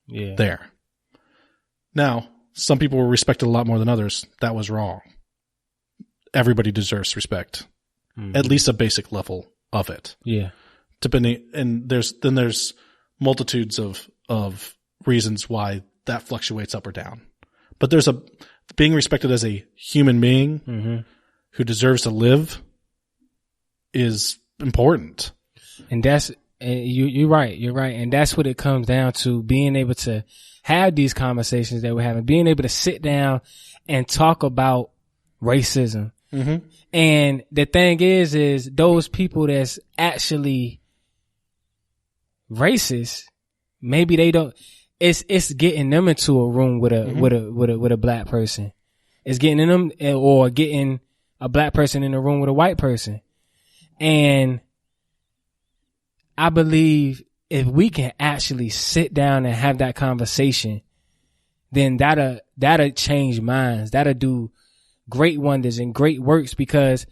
there. Now, some people were respected a lot more than others. That was wrong. Everybody deserves respect, at least a basic level of it. Yeah. Depending, and there's multitudes of reasons why that fluctuates up or down. But there's being respected as a human being who deserves to live is important. And you're right. And that's what it comes down to, being able to have these conversations that we're having, being able to sit down and talk about racism. Mm-hmm. And the thing is those people that's actually racist, maybe they don't, it's getting them into a room with a black person. It's getting them, or getting a black person in a room with a white person. And I believe if we can actually sit down and have that conversation, then that'll change minds. That'll do great wonders and great works, because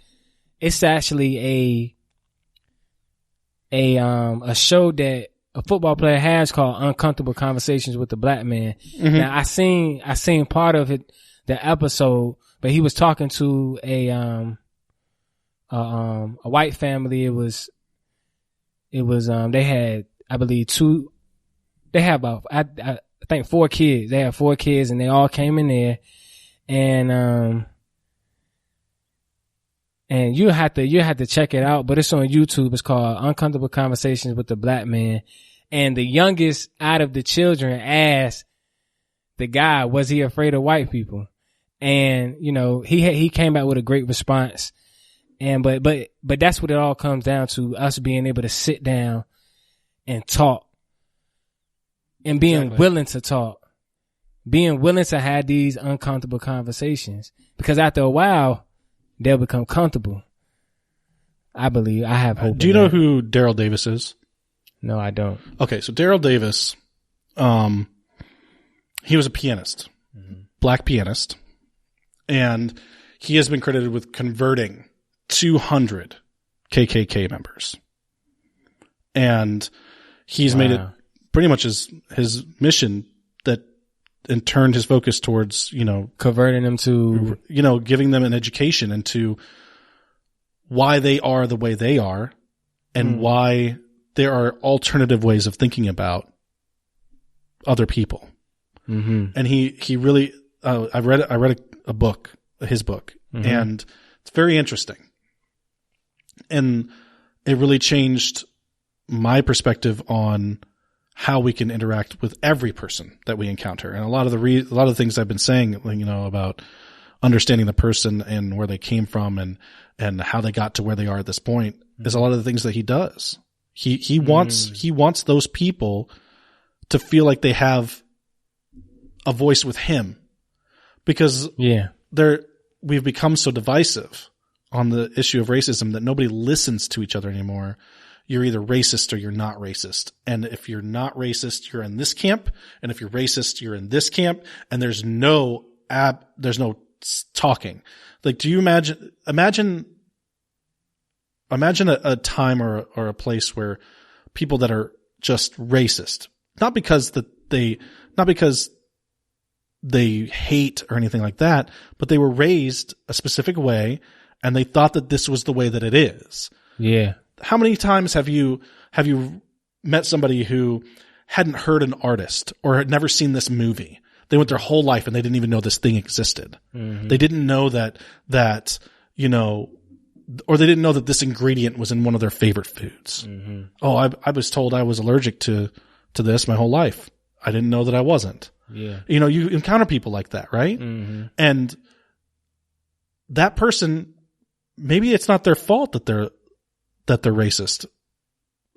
it's actually a show that a football player has called Uncomfortable Conversations with the Black Man. Mm-hmm. Now I seen part of it, the episode, but he was talking to a white family. It was they had, I believe they had about, I think 4 kids. They had 4 kids and they all came in there, and you have to check it out, but it's on YouTube. It's called Uncomfortable Conversations with the Black Man. And the youngest out of the children asked the guy, was he afraid of white people? And, you know, he came back with a great response. And, but that's what it all comes down to, us being able to sit down and talk, and being willing to talk, being willing to have these uncomfortable conversations, because after a while, they'll become comfortable. I believe. I have hope. Do you know who Daryl Davis is? No, I don't. Okay, so Daryl Davis, he was a pianist, black pianist, and he has been credited with converting 200 KKK members. And he's made it pretty much his mission, and turned his focus towards, you know, converting them to, you know, giving them an education into why they are the way they are, and why there are alternative ways of thinking about other people. Mm-hmm. And he really, I read a book, his book, and it's very interesting. And it really changed my perspective on how we can interact with every person that we encounter. And a lot of the things I've been saying, you know, about understanding the person and where they came from and how they got to where they are at this point, is a lot of the things that he does. He wants those people to feel like they have a voice with him, because we've become so divisive on the issue of racism that nobody listens to each other anymore. You're either racist or you're not racist. And if you're not racist, you're in this camp. And if you're racist, you're in this camp. And there's no talking. Like, do you imagine a time or a place where people that are just racist, not because they hate or anything like that, but they were raised a specific way and they thought that this was the way that it is. Yeah. How many times have you met somebody who hadn't heard an artist or had never seen this movie? They went their whole life and they didn't even know this thing existed. Mm-hmm. They didn't know that, you know, or they didn't know that this ingredient was in one of their favorite foods. Mm-hmm. Oh, I was told I was allergic to this my whole life. I didn't know that I wasn't. Yeah. You know, you encounter people like that, right? Mm-hmm. And that person, maybe it's not their fault that they're racist.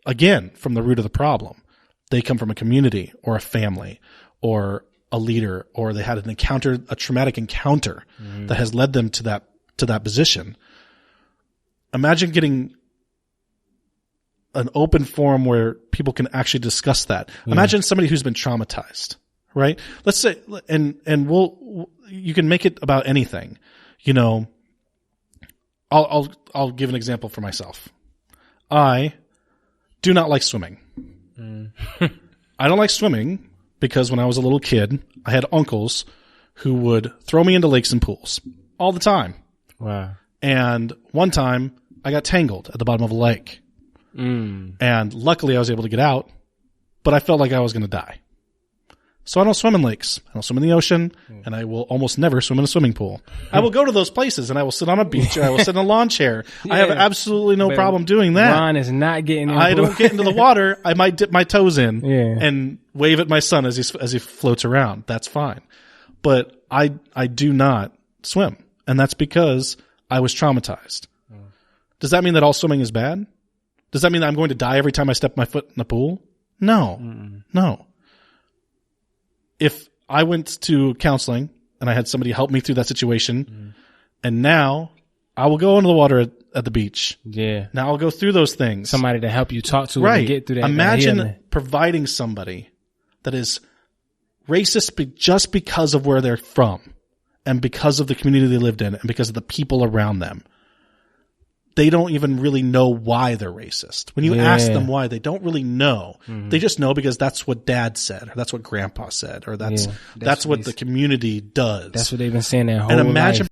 Again, from the root of the problem. They come from a community or a family or a leader, or they had a traumatic encounter that has led them to that position. Imagine getting an open forum where people can actually discuss that. Yeah. Imagine somebody who's been traumatized, right? Let's say, and you can make it about anything. You know, I'll give an example for myself. I do not like swimming. I don't like swimming because when I was a little kid, I had uncles who would throw me into lakes and pools all the time. Wow. And one time I got tangled at the bottom of a lake. And luckily I was able to get out, but I felt like I was going to die. So I don't swim in lakes. I don't swim in the ocean, and I will almost never swim in a swimming pool. I will go to those places, and I will sit on a beach, or I will sit in a lawn chair. Yeah, I have absolutely no problem doing that. Ron is not getting in the I don't get into the water. I might dip my toes in and wave at my son as he floats around. That's fine. But I do not swim, and that's because I was traumatized. Does that mean that all swimming is bad? Does that mean that I'm going to die every time I step my foot in the pool? No. No. If I went to counseling and I had somebody help me through that situation, and now I will go into the water at the beach. Yeah. Now I'll go through those things. Somebody to help you talk to Right. and get through that. Imagine providing somebody that is racist just because of where they're from and because of the community they lived in and because of the people around them. They don't even really know why they're racist. When you ask them why, they don't really know. Mm-hmm. They just know because that's what dad said, or that's what grandpa said, or that's what the community does. That's what they've been saying their whole life. And imagine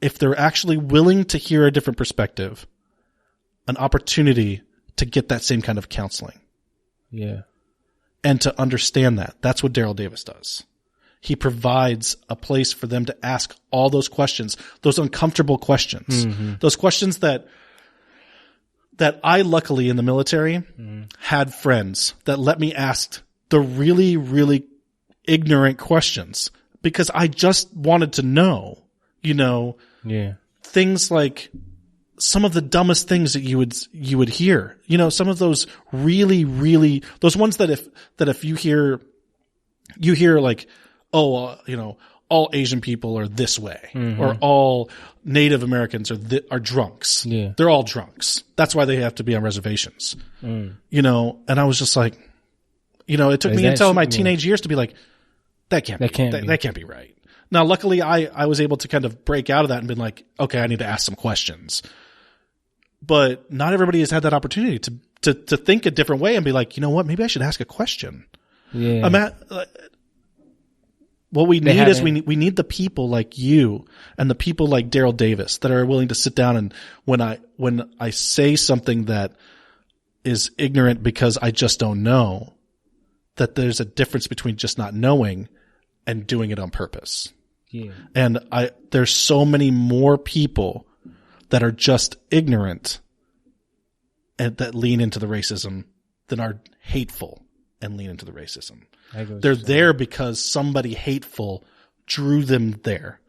if they're actually willing to hear a different perspective, an opportunity to get that same kind of counseling. Yeah. And to understand that. That's what Daryl Davis does. He provides a place for them to ask all those questions, those uncomfortable questions, those questions that I luckily in the military had friends that let me ask the really, really ignorant questions because I just wanted to know, things like some of the dumbest things that you would hear, some of those really, really, those ones that if you hear like, all Asian people are this way, or all Native Americans are drunks. Yeah. They're all drunks. That's why they have to be on reservations. And I was just like, it took me until my teenage years to be like, that can't be right. Now, luckily I was able to kind of break out of that and been like, okay, I need to ask some questions. But not everybody has had that opportunity to think a different way and be like, you know what, maybe I should ask a question. Yeah. What we need is we need the people like you and the people like Daryl Davis that are willing to sit down and when I say something that is ignorant because I just don't know, that there's a difference between just not knowing and doing it on purpose. Yeah. And there's so many more people that are just ignorant and that lean into the racism than are hateful and lean into the racism. They're there because somebody hateful drew them there.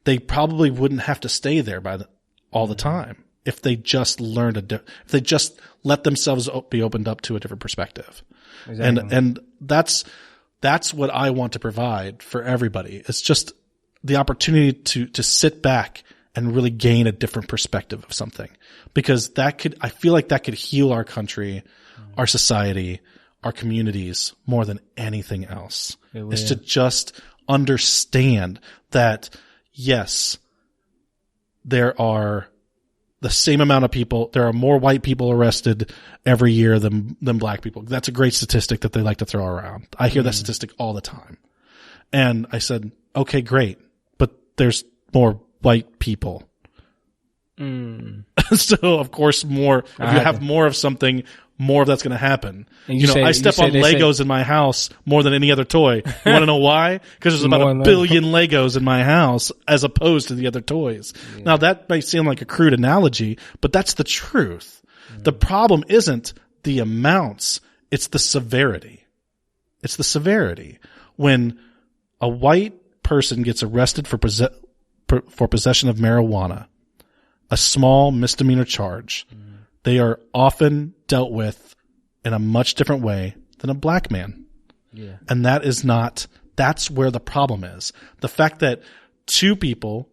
They probably wouldn't have to stay there all the time if they just if they just let themselves be opened up to a different perspective. Exactly. And that's what I want to provide for everybody. It's just the opportunity to sit back and really gain a different perspective of something, because I feel like that could heal our country, our society, our communities more than anything else. Is to just understand that, yes, there are the same amount of people. There are more white people arrested every year than black people. That's a great statistic that they like to throw around. I hear that statistic all the time. And I said, okay, great, but there's more white people. So of course if you have more of something, more of that's going to happen. I step on Legos in my house more than any other toy. You want to know why? Because there's about 1 billion Legos in my house as opposed to the other toys. Yeah. Now that might seem like a crude analogy, but that's the truth. The problem isn't the amounts, it's the severity. It's the severity. When a white person gets arrested for possession of marijuana, a small misdemeanor charge, they are often dealt with in a much different way than a black man. Yeah. And that's where the problem is. The fact that two people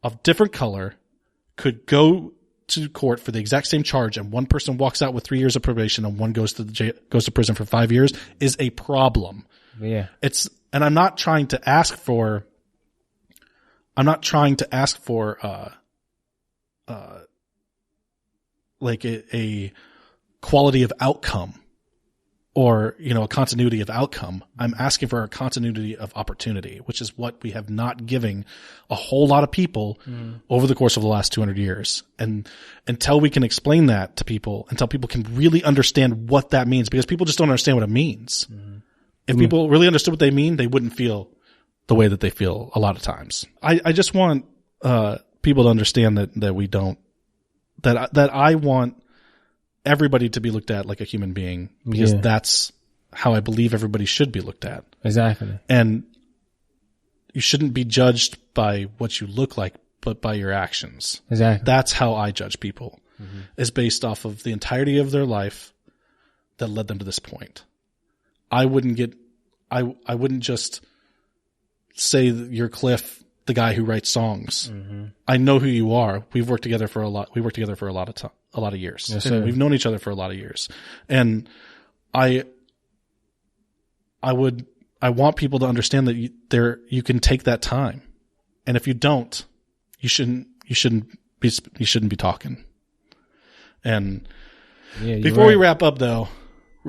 of different color could go to court for the exact same charge and one person walks out with 3 years of probation and one goes to prison for 5 years is a problem. Yeah. And I'm not trying to ask for like a quality of outcome or, a continuity of outcome. I'm asking for a continuity of opportunity, which is what we have not given a whole lot of people over the course of the last 200 years. And until we can explain that to people, until people can really understand what that means, because people just don't understand what it means. If people really understood what they mean, they wouldn't feel the way that they feel a lot of times. I just want, people to understand that we don't, that I want everybody to be looked at like a human being, because that's how I believe everybody should be looked at. Exactly. And you shouldn't be judged by what you look like, but by your actions. Exactly. That's how I judge people, is based off of the entirety of their life, that led them to this point. I wouldn't just say that you're Cliff, the guy who writes songs. Mm-hmm. I know who you are. We worked together for a lot of years. Yes, and we've known each other for a lot of years. And I want people to understand that you can take that time. And if you don't, you shouldn't be talking. And before we wrap up though,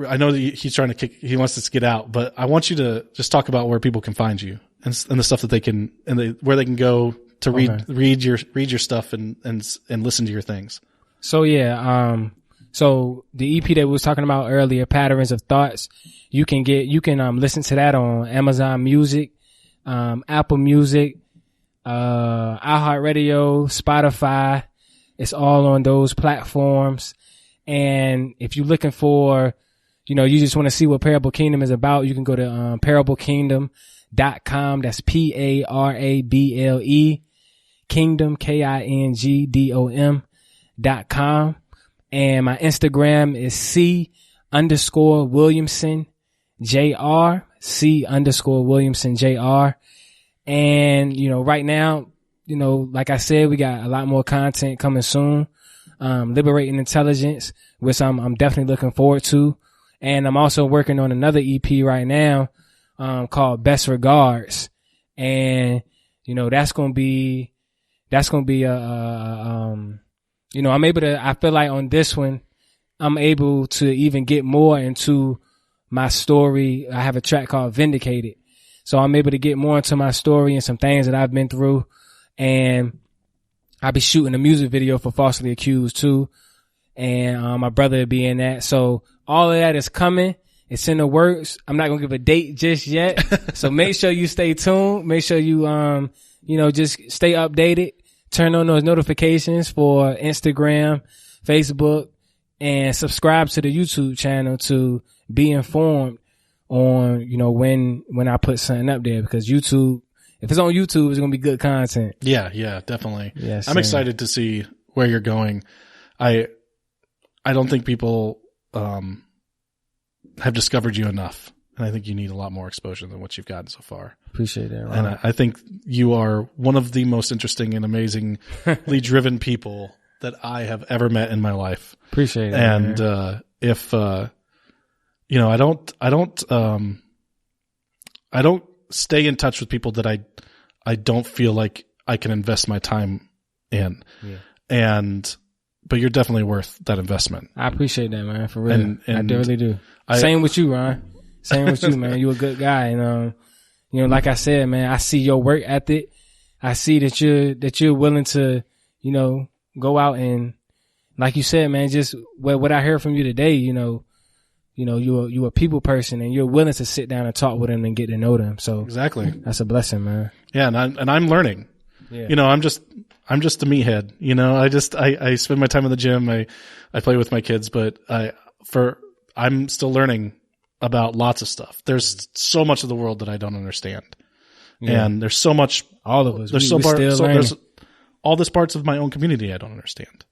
I know that he's trying to he wants us to get out, but I want you to just talk about where people can find you and the stuff that they can, where they can go to read your stuff and listen to your things. So so the EP that we was talking about earlier, Patterns of Thoughts, you can listen to that on Amazon Music, Apple Music, iHeartRadio, Spotify. It's all on those platforms. And if you're looking for, you just want to see what Parable Kingdom is about, you can go to parablekingdom.com. That's PARABLE Kingdom, KINGDOM.com. And my Instagram is C_Williamson JR, C_Williamson JR. And, right now, like I said, we got a lot more content coming soon. Liberating Intelligence, which I'm definitely looking forward to. And I'm also working on another EP right now, called Best Regards. And, that's going to be I feel like on this one, I'm able to even get more into my story. I have a track called Vindicated. So I'm able to get more into my story and some things that I've been through. And I'll be shooting a music video for Falsely Accused too. And my brother will be in that. So all of that is coming. It's in the works. I'm not going to give a date just yet. So make sure you stay tuned. Make sure you, just stay updated. Turn on those notifications for Instagram, Facebook, and subscribe to the YouTube channel to be informed on, when I put something up there, because YouTube, if it's on YouTube, it's going to be good content. Yeah, definitely. Yes, I'm excited to see where you're going. I don't think people, have discovered you enough. And I think you need a lot more exposure than what you've gotten so far. Appreciate that, Ron. And I think you are one of the most interesting and amazingly driven people that I have ever met in my life. Appreciate it. And, I don't stay in touch with people that I don't feel like I can invest my time in. Yeah. But you're definitely worth that investment. I appreciate that, man. For real. And I really do. Same with you, Ron. Same with you, man. You're a good guy. And, like I said, man, I see your work ethic. I see that you're willing to, go out and, like you said, man, just what I heard from you today, you're a people person and you're willing to sit down and talk with them and get to know them. So exactly. That's a blessing, man. Yeah. And I'm learning. Yeah. I'm just a meathead. I spend my time in the gym. I play with my kids, but I'm still learning about lots of stuff. There's so much of the world that I don't understand. Yeah. And there's so much, all of us, there's there's all this parts of my own community I don't understand.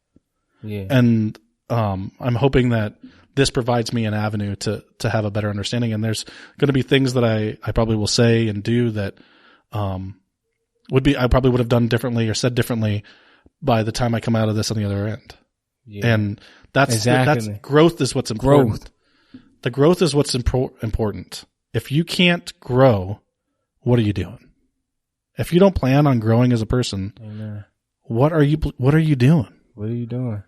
Yeah. And, I'm hoping that this provides me an avenue to have a better understanding. And there's going to be things that I probably will say and do that, I probably would have done differently or said differently by the time I come out of this on the other end. Yeah. And that's growth is what's important. The growth is what's important. If you can't grow, what are you doing? If you don't plan on growing as a person, Amen. What are you doing? What are you doing?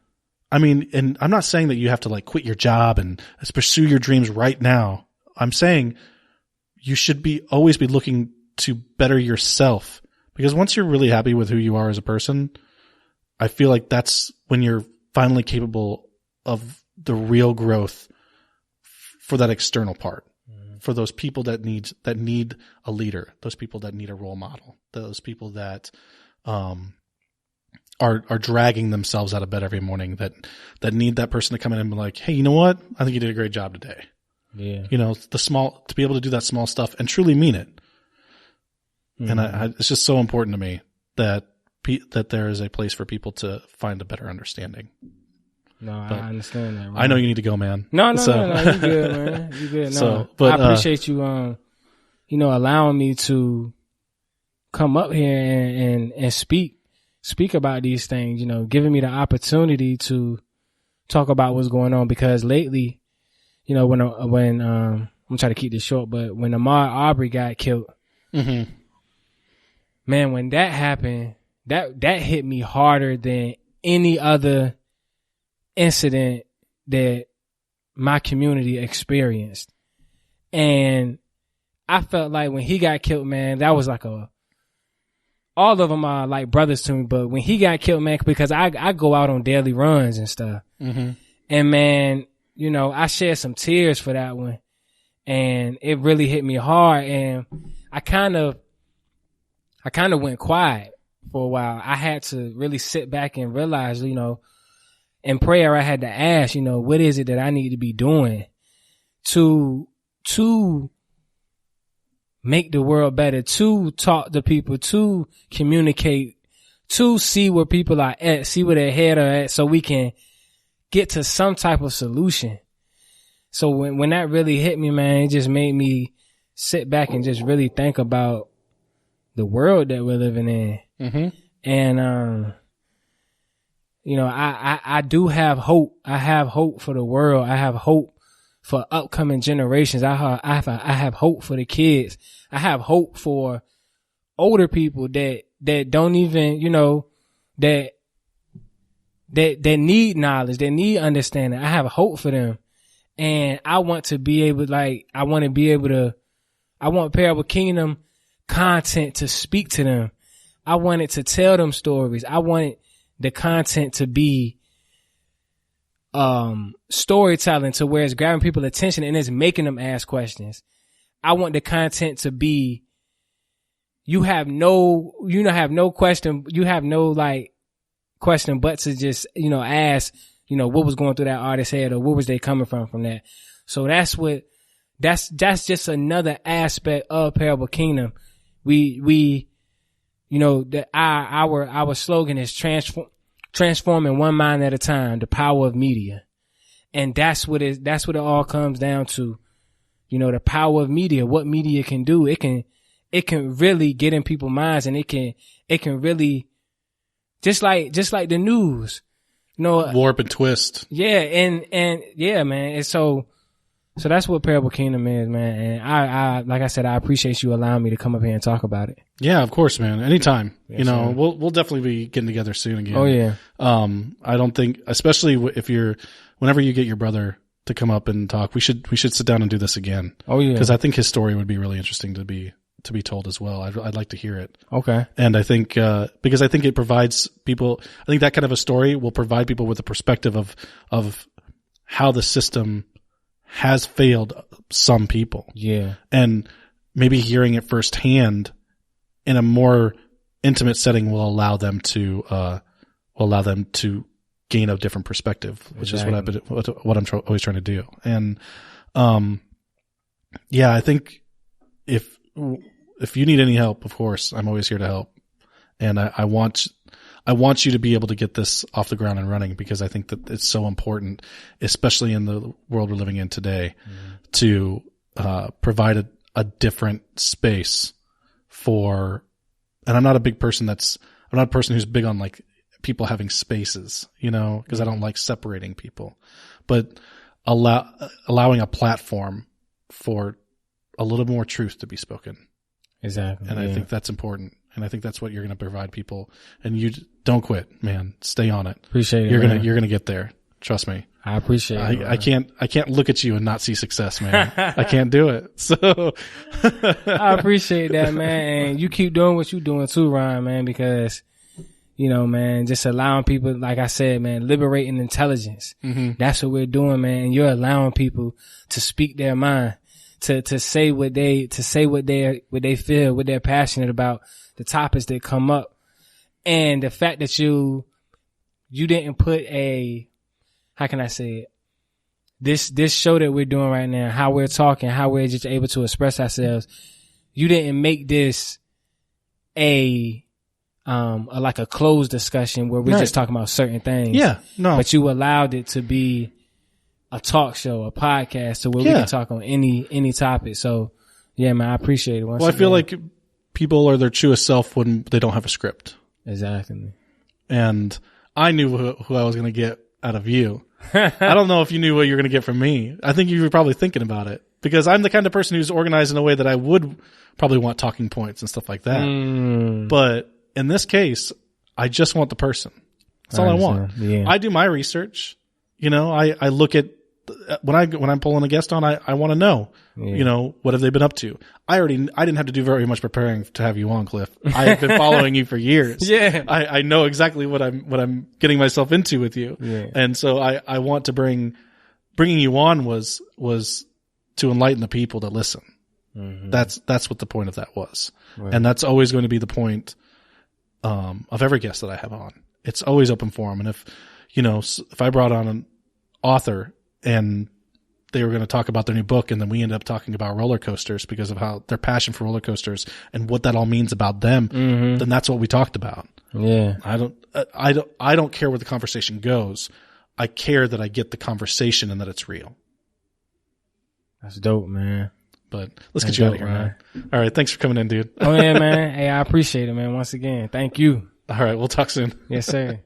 I mean, and I'm not saying that you have to quit your job and pursue your dreams right now. I'm saying you should always be looking to better yourself, because once you're really happy with who you are as a person, I feel like that's when you're finally capable of the real growth for that external part, for those people that need a leader, those people that need a role model, those people that are dragging themselves out of bed every morning, that need that person to come in and be like, hey, you know what? I think you did a great job today. Yeah. To be able to do that small stuff and truly mean it. Mm-hmm. And it's just so important to me that there is a place for people to find a better understanding. No, I understand that. Right? I know you need to go, man. No, you good, man. You good. No, So, but, I appreciate you, allowing me to come up here and speak about these things, giving me the opportunity to talk about what's going on, because lately, when I'm trying to keep this short, but when Ahmaud Arbery got killed, mm-hmm. man, when that happened, that hit me harder than any other incident that my community experienced. And I felt like when he got killed, man, that was like all of them are like brothers to me, but when he got killed, man, because I go out on daily runs and stuff. Mm-hmm. And man, I shed some tears for that one, and it really hit me hard. And I kind of went quiet for a while. I had to really sit back and realize, in prayer, I had to ask, what is it that I need to be doing to make the world better, to talk to people, to communicate, to see where people are at, see where their head are at, so we can get to some type of solution. So when that really hit me, man, it just made me sit back and just really think about the world that we're living in. Mm-hmm. And, I do have hope. I have hope for the world. I have hope for upcoming generations. I have hope for the kids. I have hope for older people that don't even, that need knowledge, that need understanding. I have hope for them. And I want Parable Kingdom content to speak to them. I wanted to tell them stories. I wanted the content to be storytelling, to where it's grabbing people's attention and it's making them ask questions. I want the content to be, you have no question, question but to just, ask, what was going through that artist's head, or where was they coming from that. So that's just another aspect of Parable Kingdom. We that our slogan is transforming one mind at a time, the power of media. And that's what it all comes down to. The power of media, what media can do. It can really get in people's minds, and it can really, just like the news, warp and twist. Yeah. And yeah, man. And so that's what Parable Kingdom is, man. And I like I said, I appreciate you allowing me to come up here and talk about it. Yeah, of course, man. Anytime. Yes, we'll definitely be getting together soon again. Oh yeah. I don't think, especially whenever you get your brother to come up and talk, we should sit down and do this again. Oh yeah. Because I think his story would be really interesting to be told as well. I'd like to hear it. Okay. And I think, because I think it provides people, I think that kind of a story will provide people with a perspective of how the system has failed some people. Yeah. And maybe hearing it firsthand in a more intimate setting will allow them to gain a different perspective, which exactly. is what I'm always trying to do. And, yeah, I think if you need any help, of course, I'm always here to help. And I want you to be able to get this off the ground and running, because I think that it's so important, especially in the world we're living in today, to provide a different space for. And I'm not a person who's big on like people having spaces, because I don't like separating people, but allowing a platform for a little more truth to be spoken. Exactly. And I think that's important. And I think that's what you're going to provide people. And you don't quit, man. Stay on it. Appreciate it. You're going to get there. Trust me. I appreciate it. I can't look at you and not see success, man. I can't do it. So I appreciate that, man. And you keep doing what you're doing too, Ron, man, because, man, just allowing people, like I said, man, liberating intelligence. Mm-hmm. That's what we're doing, man. And you're allowing people to speak their mind, to say what they feel, what they're passionate about, the topics that come up. And the fact that you didn't put how can I say it? This show that we're doing right now, how we're talking, how we're just able to express ourselves, you didn't make this a like a closed discussion where we're just talking about certain things. Yeah, no. But you allowed it to be a talk show, a podcast, to where we can talk on any topic. So, yeah, man, I appreciate it. Well, I feel like people are their truest self when they don't have a script. Exactly. And I knew who I was going to get out of you. I don't know if you knew what you were going to get from me. I think you were probably thinking about it because I'm the kind of person who's organized in a way that I would probably want talking points and stuff like that. But in this case, I just want the person. That's all I want. Yeah. I do my research. You know, I look at when I'm pulling a guest on, I want to know, you know, what have they been up to? I didn't have to do very much preparing to have you on, Cliff. I have been following you for years. Yeah. I know exactly what I'm getting myself into with you. Yeah. And so I want to bringing you on was to enlighten the people that listen. Mm-hmm. That's what the point of that was. Right. And that's always going to be the point, of every guest that I have on. It's always open forum. And if I brought on an author and they were going to talk about their new book and then we ended up talking about roller coasters because of how their passion for roller coasters and what that all means about them, then that's what we talked about. Yeah. I don't care where the conversation goes. I care that I get the conversation and that it's real. That's dope, man. But let's get you out of here, man. All right. Thanks for coming in, dude. Oh, yeah, man. Hey, I appreciate it, man. Once again, thank you. All right. We'll talk soon. Yes, sir.